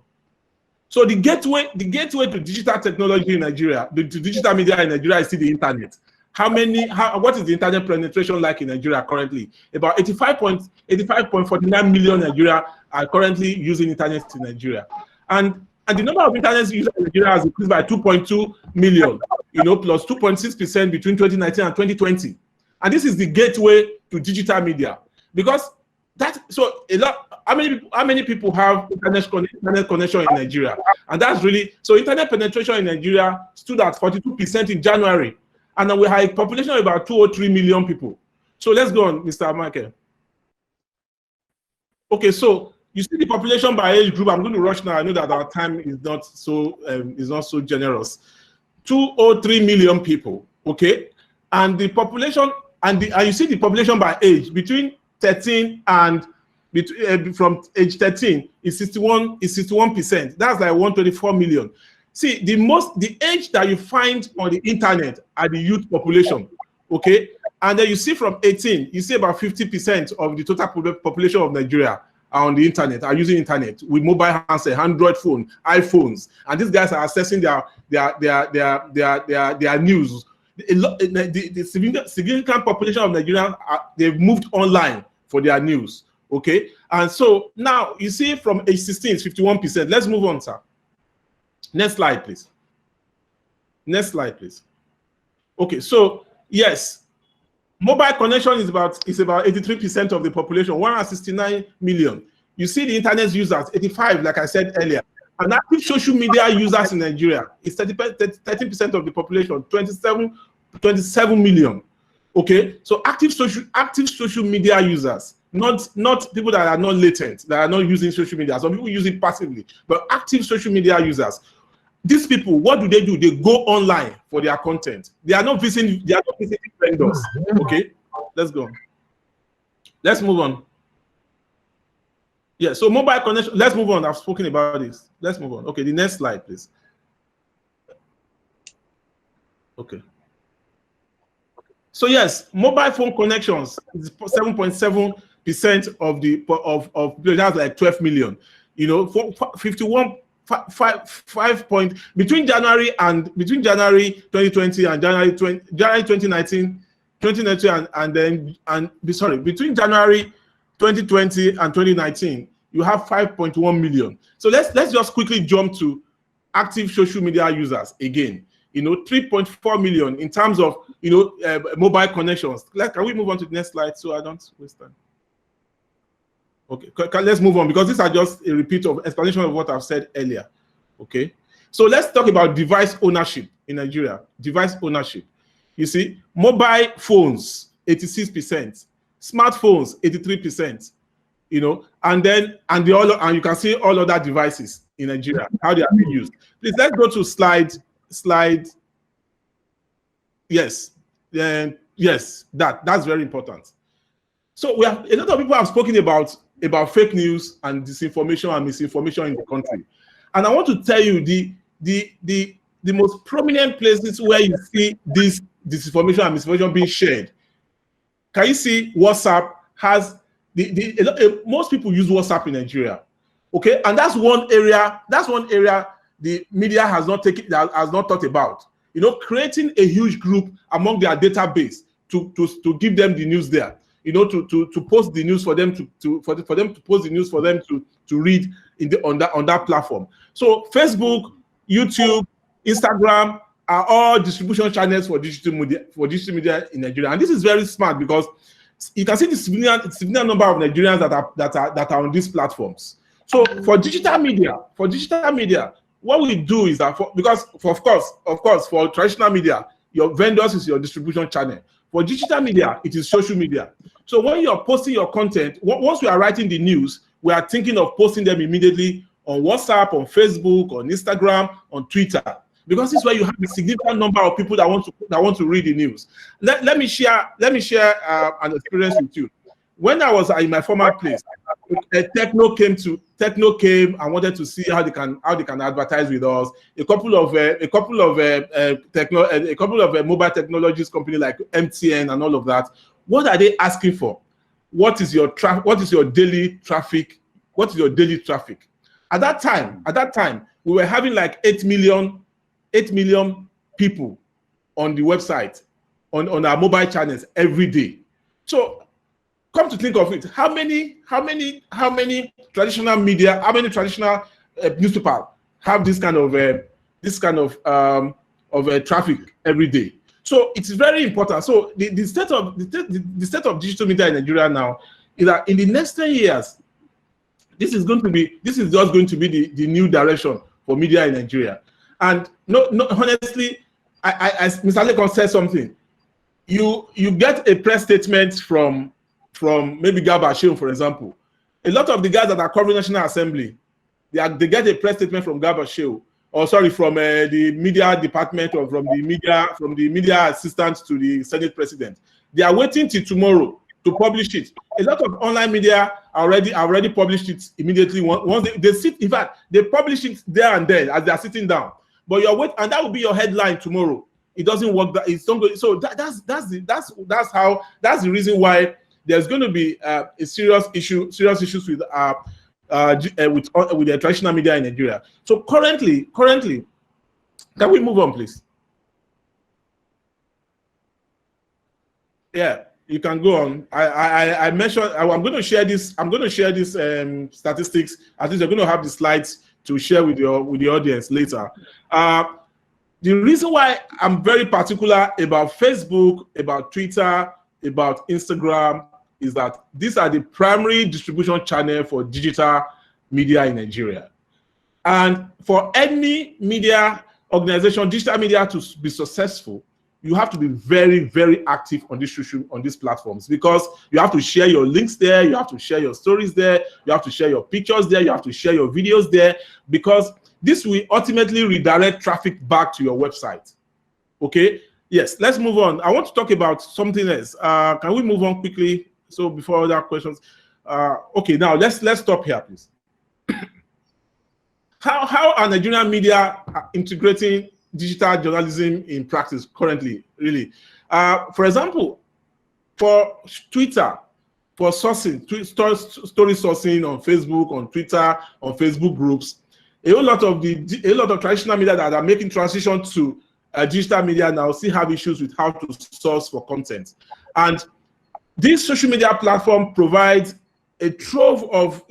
So the gateway to digital technology in Nigeria, to digital media in Nigeria is still the internet. what is the internet penetration like in Nigeria currently? About 85.49 million Nigeria are currently using internet in Nigeria. And the number of internet users in Nigeria has increased by 2.2 million, plus 2.6% between 2019 and 2020. And this is the gateway to digital media. Because how many people have internet connection in Nigeria? And that's really, so internet penetration in Nigeria stood at 42% in January. And then we have a population of about 203 million people. So let's go on, Mr. Michael. Okay, so you see the population by age group. I'm going to rush now. I know that our time is not so generous. 203 million people, okay? And the population, and you see the population by age between 13 and from age 13 is 61%. That's like 124 million. See, the age that you find on the internet are the youth population, okay? And then you see from 18, you see about 50% of the total population of Nigeria are on the internet, are using internet with mobile handset, Android phone, iPhones, and these guys are accessing their news. The significant population of Nigerians, they've moved online for their news, okay? And so now you see from age 16 is 51%. Let's move on, sir. Next slide, please. Next slide, please. Okay, so yes, mobile connection is about 83% of the population, 169 million. You see the internet users, 85, like I said earlier. And active social media users in Nigeria is 13% of the population, 27 million. Okay, so active social media users, not people that are not latent, that are not using social media. Some people use it passively, but active social media users. These people, what do? They go online for their content. They are not visiting vendors. Okay, let's go. Let's move on. Yeah, so mobile connection. Let's move on. I've spoken about this. Let's move on. Okay, the next slide, please. Okay. So yes, mobile phone connections is 7.7% of that's like 12 million. between January 2020 and January 2019, between January 2020 and 2019, you have 5.1 million. So let's just quickly jump to active social media users again. 3.4 million in terms of mobile connections. Can we move on to the next slide so I don't waste time? Okay, let's move on because these are just a repeat of explanation of what I've said earlier. Okay, so let's talk about device ownership in Nigeria. Device ownership. You see, mobile phones 86%, smartphones 83%. And you can see all other devices in Nigeria, how they are being used. Please let's go to slide. Yes, yes, that's very important. So we have a lot of people have spoken about fake news and disinformation and misinformation in the country, and I want to tell you the most prominent places where you see this disinformation and misinformation being shared. Can you see WhatsApp has most people use WhatsApp in Nigeria, okay, and that's one area the media has not thought about. Creating a huge group among their database to give them the news there. To post the news for them to post the news for them to read on that platform. So Facebook, YouTube, Instagram are all distribution channels for digital media in Nigeria, and this is very smart because you can see the significant number of Nigerians that are on these platforms. So for digital media, what we do is that of course, for traditional media, your vendors is your distribution channel. For digital media, it is social media. So when you are posting your content, once we are writing the news, we are thinking of posting them immediately on WhatsApp, on Facebook, on Instagram, on Twitter, because this is where you have a significant number of people that want to read the news. Let me share an experience with you. When I was in my former place, Techno came and wanted to see how they can advertise with us. A couple of mobile technologies company like MTN and all of that. What are they asking for? What is your daily traffic? What is your daily traffic? At that time, we were having like 8 million people on the website on our mobile channels every day. So come to think of it, how many traditional media, how many traditional newspapers have this kind of traffic every day? So it's very important. So the state of digital media in Nigeria now is that in the next 10 years, this is just going to be the new direction for media in Nigeria. And honestly, as Mr. Lekon said something, you get a press statement from maybe Garba Shehu, for example. A lot of the guys that are covering National Assembly, they get a press statement from Garba Shehu, or sorry, from the media department, or from the media assistant to the Senate president. They are waiting till tomorrow to publish it. A lot of online media already published it immediately. Once they sit, in fact, they publish it there and then as they are sitting down. But you're waiting, and that will be your headline tomorrow. It doesn't work. It's not good. So that's the reason why there's going to be serious issues with the traditional media in Nigeria. So currently, can we move on, please? Yeah, you can go on. I mentioned I'm going to share this. I'm going to share this statistics. I think you're going to have the slides to share with the audience later. The reason why I'm very particular about Facebook, about Twitter, about Instagram is that these are the primary distribution channel for digital media in Nigeria. And for any media organization, digital media, to be successful, you have to be very, very active on these platforms, because you have to share your links there, you have to share your stories there, you have to share your pictures there, you have to share your videos there, because this will ultimately redirect traffic back to your website. Okay, yes, let's move on. I want to talk about something else. Can we move on quickly? So before other questions, okay, now let's stop here, please. How are Nigerian media integrating digital journalism in practice currently, really? For example, for Twitter, for sourcing, story sourcing on Facebook, on Twitter, on Facebook groups, a lot of traditional media that are making transition to digital media now still have issues with how to source for content. And this social media platform provides a trove of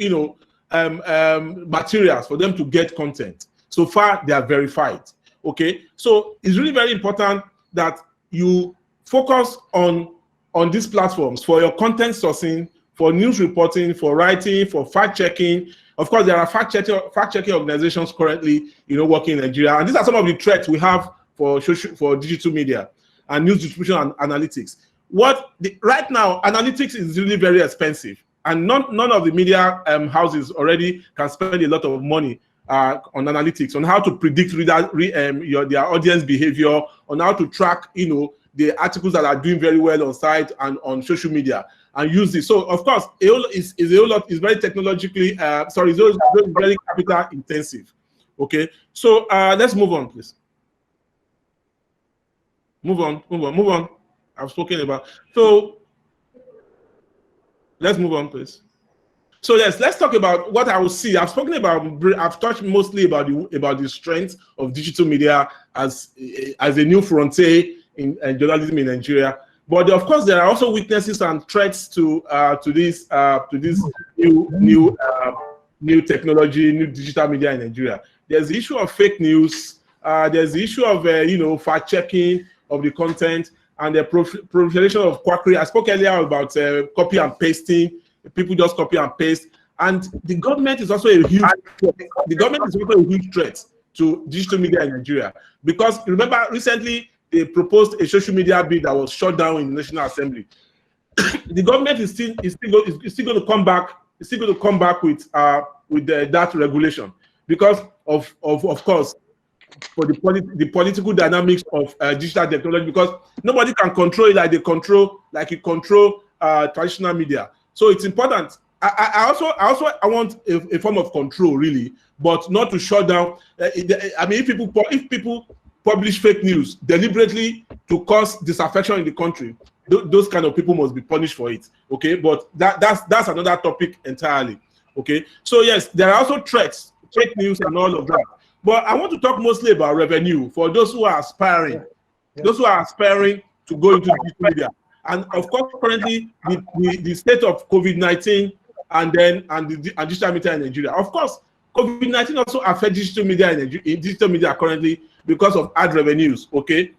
materials for them to get content. So far, they are verified. Okay, so it's really very important that you focus on these platforms for your content sourcing, for news reporting, for writing, for fact checking. Of course, there are fact checking organizations currently, working in Nigeria, and these are some of the threats we have for digital media and news distribution and analytics. Right now, analytics is really very expensive, and none of the media houses already can spend a lot of money on analytics, on how to predict their audience behavior, on how to track, the articles that are doing very well on site and on social media, and use this. So, of course, is very technologically, it's very capital intensive. Okay, so let's move on, please. Move on. I've spoken about. So let's move on, please. So yes, let's talk about what I will see. I've touched mostly about the strength of digital media as a new frontier in journalism in Nigeria. But of course, there are also weaknesses and threats to this new technology, new digital media in Nigeria. There's the issue of fake news. There's the issue of fact checking of the content, and the proliferation of quackery. I spoke earlier about copy and pasting. People just copy and paste, and the government is also a huge threat to digital media in Nigeria, because remember recently they proposed a social media bill that was shut down in the National Assembly. The government is still going to come back. It's still going to come back with that regulation, because of course, for the political dynamics of digital technology, because nobody can control it like you control traditional media. So it's important. I want a form of control, really, but not to shut down. If people publish fake news deliberately to cause disaffection in the country, those kind of people must be punished for it. Okay, but that's another topic entirely. Okay, so yes, there are also threats, fake news, and all of that. But I want to talk mostly about revenue for those who are aspiring. Those who are aspiring to go into digital media. And of course, currently the state of COVID-19 and digital media in Nigeria. Of course, COVID-19 also affects digital media in digital media currently because of ad revenues. Okay,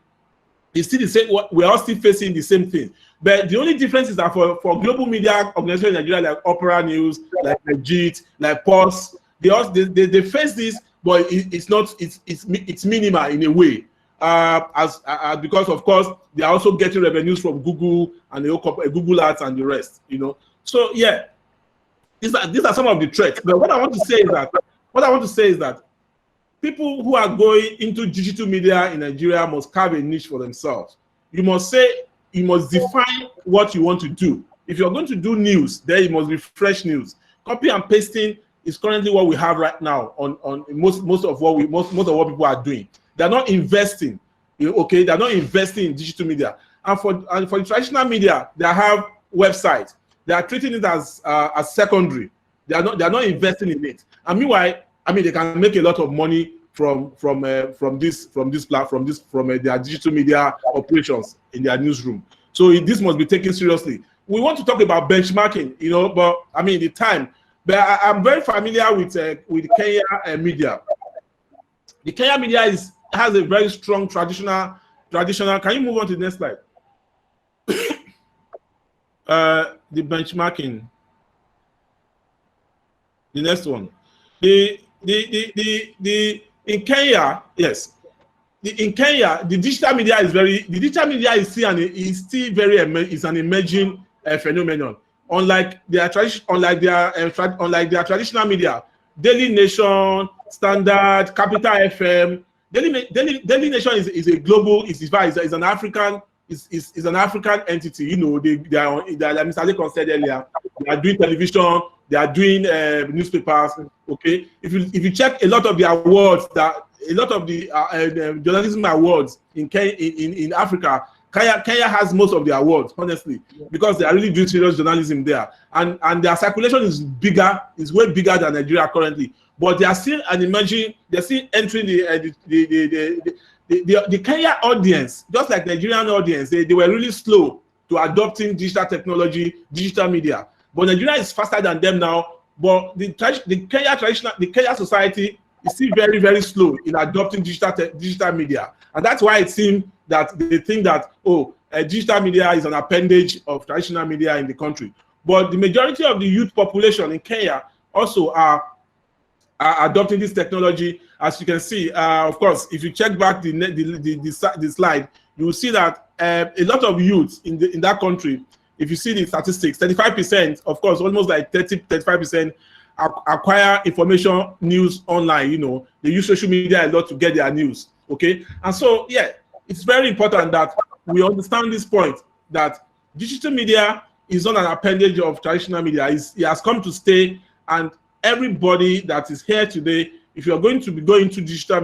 it's still the same. We're all still facing the same thing. But the only difference is that for global media organizations in Nigeria, like Opera News, like Legit, like Pulse, they face this, but it's minimal in a way. Because of course they are also getting revenues from Google and Google Ads and the rest, you know. So yeah, these are some of the threats. But what I want to say is that people who are going into digital media in Nigeria must carve a niche for themselves. You must define what you want to do. If you're going to do news, then it must be fresh news. Copy and pasting is currently what we have right now on most of what people are doing. They're not investing, okay? They're not investing in digital media. And for the traditional media, they have websites. They are treating it as secondary. They are not investing in it. And meanwhile, I mean, they can make a lot of money from their digital media operations in their newsroom. So this must be taken seriously. We want to talk about benchmarking, you know, but I mean the time. But I'm very familiar with Kenya media. The Kenya media has a very strong traditional. Can you move on to the next slide? The benchmarking. The next one. In Kenya, yes. In Kenya, the digital media is still an emerging phenomenon. Unlike their traditional media, Daily Nation, Standard, Capital FM. Daily Nation is a global, is an African entity. You know, they are like Mr. Lekon said earlier, they are doing television, they are doing newspapers. Okay, if you check a lot of the awards, journalism awards in Africa, Kenya has most of the awards, honestly, because they are really doing serious journalism there, and their circulation is way bigger than Nigeria currently. But they are still entering the Kenya audience, just like Nigerian audience. They were really slow to adopting digital technology, digital media. But Nigeria is faster than them now. But the Kenya society is still very, very slow in adopting digital media, and that's why it seems that they think that digital media is an appendage of traditional media in the country. But the majority of the youth population in Kenya also are adopting this technology. As you can see, of course, if you check back the slide, you will see that a lot of youth in that country, if you see the statistics, 35%, of course, almost like 35% acquire information news online. You know, they use social media a lot to get their news. Okay, and so yeah, it's very important that we understand this point, that digital media is not an appendage of traditional media. It has come to stay, and everybody that is here today, if you are going to be going to digital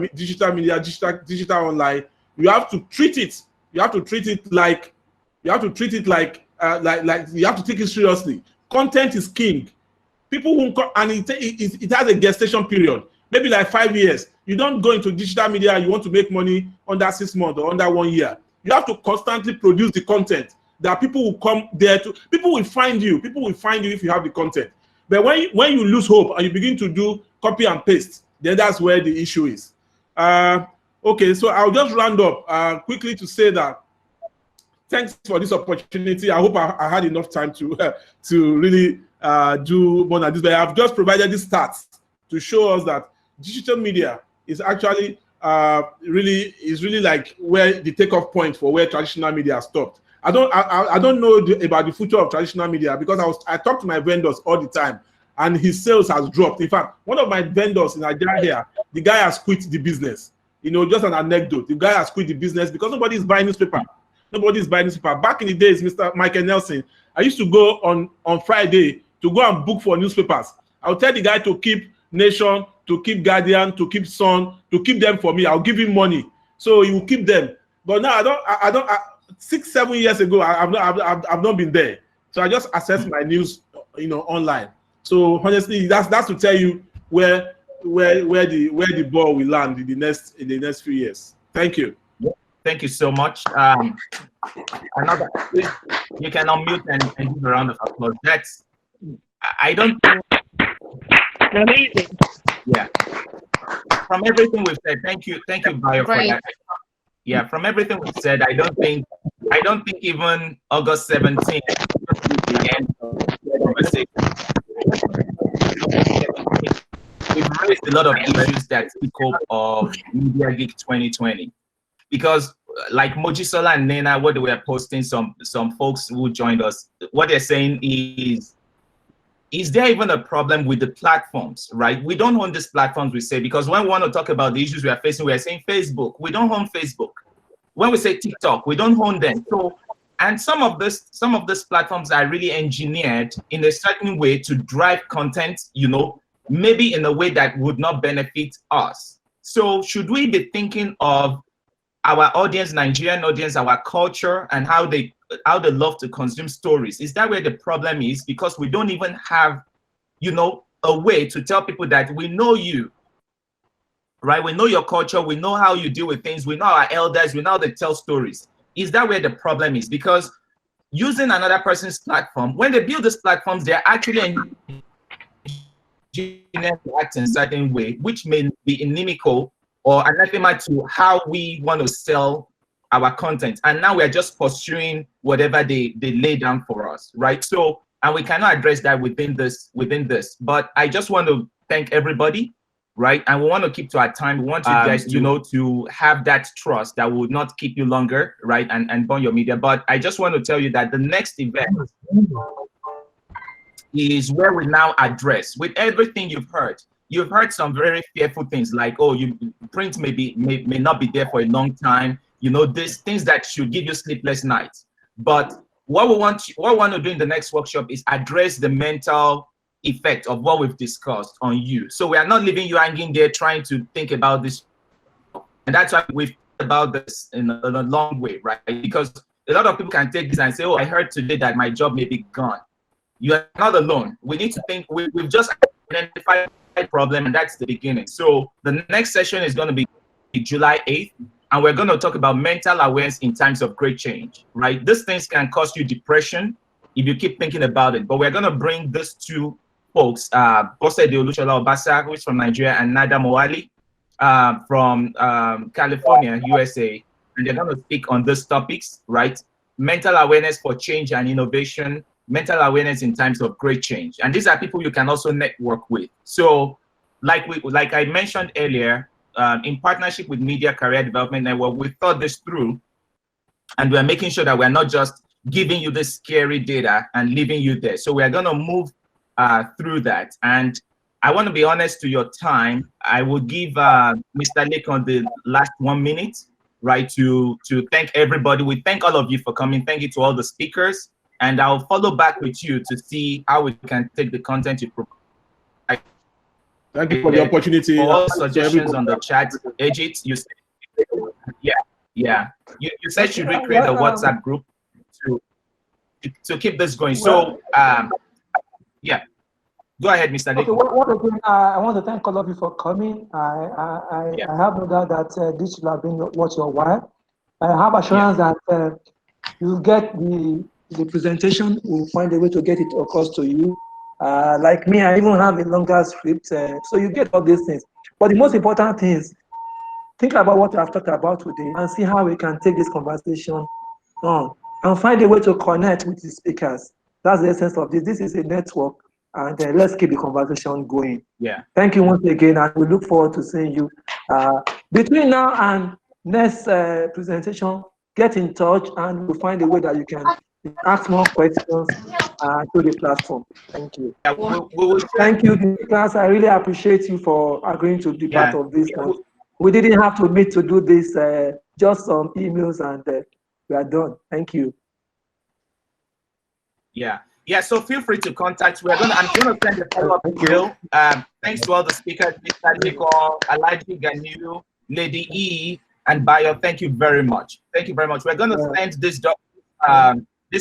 media, digital online, you have to treat it. You have to treat it like you have to take it seriously. Content is king. People won't and it has a gestation period, maybe like 5 years. You don't go into digital media, you want to make money under 6 months or under 1 year. You have to constantly produce the content that people will come there to. People will find you. People will find you if you have the content. But when you lose hope and you begin to do copy and paste, then that's where the issue is. Okay, so I'll just round up quickly to say that thanks for this opportunity. I hope I had enough time to really do more than this. But I've just provided these stats to show us that digital media is actually really like where the takeoff point for where traditional media stopped. I don't know about the future of traditional media, because I talk to my vendors all the time, and his sales has dropped. In fact, one of my vendors in Nigeria here, the guy has quit the business. You know, just an anecdote. The guy has quit the business because nobody is buying newspaper. Nobody is buying newspaper. Back in the days, Mr. Michael Nelson, I used to go on Friday to go and book for newspapers. I'll tell the guy to keep Nation, to keep Guardian, to keep Sun, to keep them for me. I'll give him money, so he will keep them. But now I don't. 6-7 years ago, I've not been there. So I just access my news, you know, online. So honestly, that's to tell you where the ball will land in the next few years. Thank you. Thank you so much. Another, you can unmute and give a round of applause. That's, I don't think, Amazing. yeah. From everything we've said, thank you, Bayo, for Right. that. Yeah, from everything we've said, I don't think even August 17th is the end of the conversation. We've raised a lot of issues that speak up of Media Geek 2020. Because like Mojisola and Nena, what they were posting, some folks who joined us, what they're saying is there even a problem with the platforms, right? We don't own these platforms, we say, because when we want to talk about the issues we are facing, we are saying Facebook. We don't own Facebook. When we say TikTok, we don't own them. So, and some of these platforms are really engineered in a certain way to drive content, you know, maybe in a way that would not benefit us. So should we be thinking of our audience, Nigerian audience, our culture, and how they love to consume stories? Is that where the problem is? Because we don't even have, you know, a way to tell people that we know you, right? We know your culture, we know how you deal with things, we know our elders, we know how they tell stories. Is that where the problem is? Because using another person's platform, when they build these platforms, they're actually engineered to act in a certain way, which may be inimical or anathema to how we want to sell our content. And now we're just pursuing whatever they lay down for us, right? So, and we cannot address that within this. But I just want to thank everybody, right? And we want to keep to our time. We want you guys, you know, to have that trust that will not keep you longer, right? And burn your media. But I just want to tell you that the next event is where we now address, with everything you've heard some very fearful things like, oh, print may not be there for a long time, you know, these things that should give you sleepless nights. But what we want to do in the next workshop is address the mental effect of what we've discussed on you. So we are not leaving you hanging there trying to think about this. And that's why we've thought about this in a long way, right? Because a lot of people can take this and say, oh, I heard today that my job may be gone. You are not alone. We need to think, we've just identified problem, and that's the beginning. So the next session is going to be July 8th, and we're going to talk about mental awareness in times of great change, right? These things can cause you depression if you keep thinking about it, but we're going to bring these two folks, Bose Deolushola Obasa, who is from Nigeria, and Nada Moali from California, USA, and they're going to speak on these topics, right? Mental awareness for change and innovation, mental awareness in times of great change. And these are people you can also network with. So like I mentioned earlier, in partnership with Media Career Development Network, we thought this through, and we're making sure that we're not just giving you this scary data and leaving you there. So we're going to move through that. And I want to be honest to your time. I will give Mr. Lekon the last 1 minute, right, to thank everybody. We thank all of you for coming. Thank you to all the speakers. And I'll follow back with you to see how we can take the content you provide. Thank you for the opportunity. For all suggestions on the chat, Ejit, you said, yeah. You said should we create a WhatsApp group to keep this going? So, yeah. Go ahead, Mr. Okay, what again, I want to thank all of you for coming. I have no doubt that this will have been worth your while. I have assurance that you'll get the presentation. We'll find a way to get it across to you. Like me, I even have a longer script, so you get all these things. But the most important thing is think about what I've talked about today and see how we can take this conversation on and find a way to connect with the speakers. That's the essence of this. This is a network, and let's keep the conversation going. Yeah. Thank you once again, and we look forward to seeing you. Between now and next presentation, get in touch, and we'll find a way that you can ask more questions to the platform. Thank you. Yeah, thank you, class. I really appreciate you for agreeing to be part of this. We didn't have to meet to do this, just some emails, and we are done. Thank you. Yeah, so feel free to contact. I'm gonna send a follow-up email. Thanks to all the speakers, Mr. Nico, Alaji Ganu, Lady E, and Bayo. Thank you very much. Thank you very much. We're gonna send these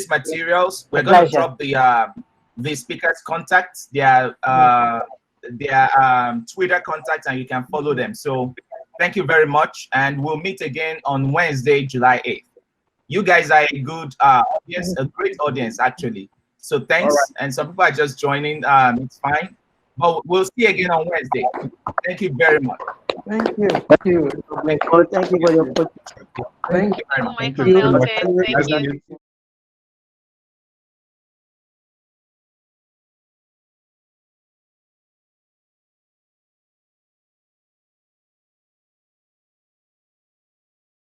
materials. We're gonna drop the speakers' contacts, their Twitter contacts, and you can follow them. So Thank you very much, and we'll meet again on Wednesday, July 8th. You guys are a good audience, a great audience actually. So thanks, and some people are just joining. It's fine, but we'll see you again on Wednesday. Thank you very much. Thank you. Thank you. Thank you for your question. Thank you very much. Michael Nelson, thank you.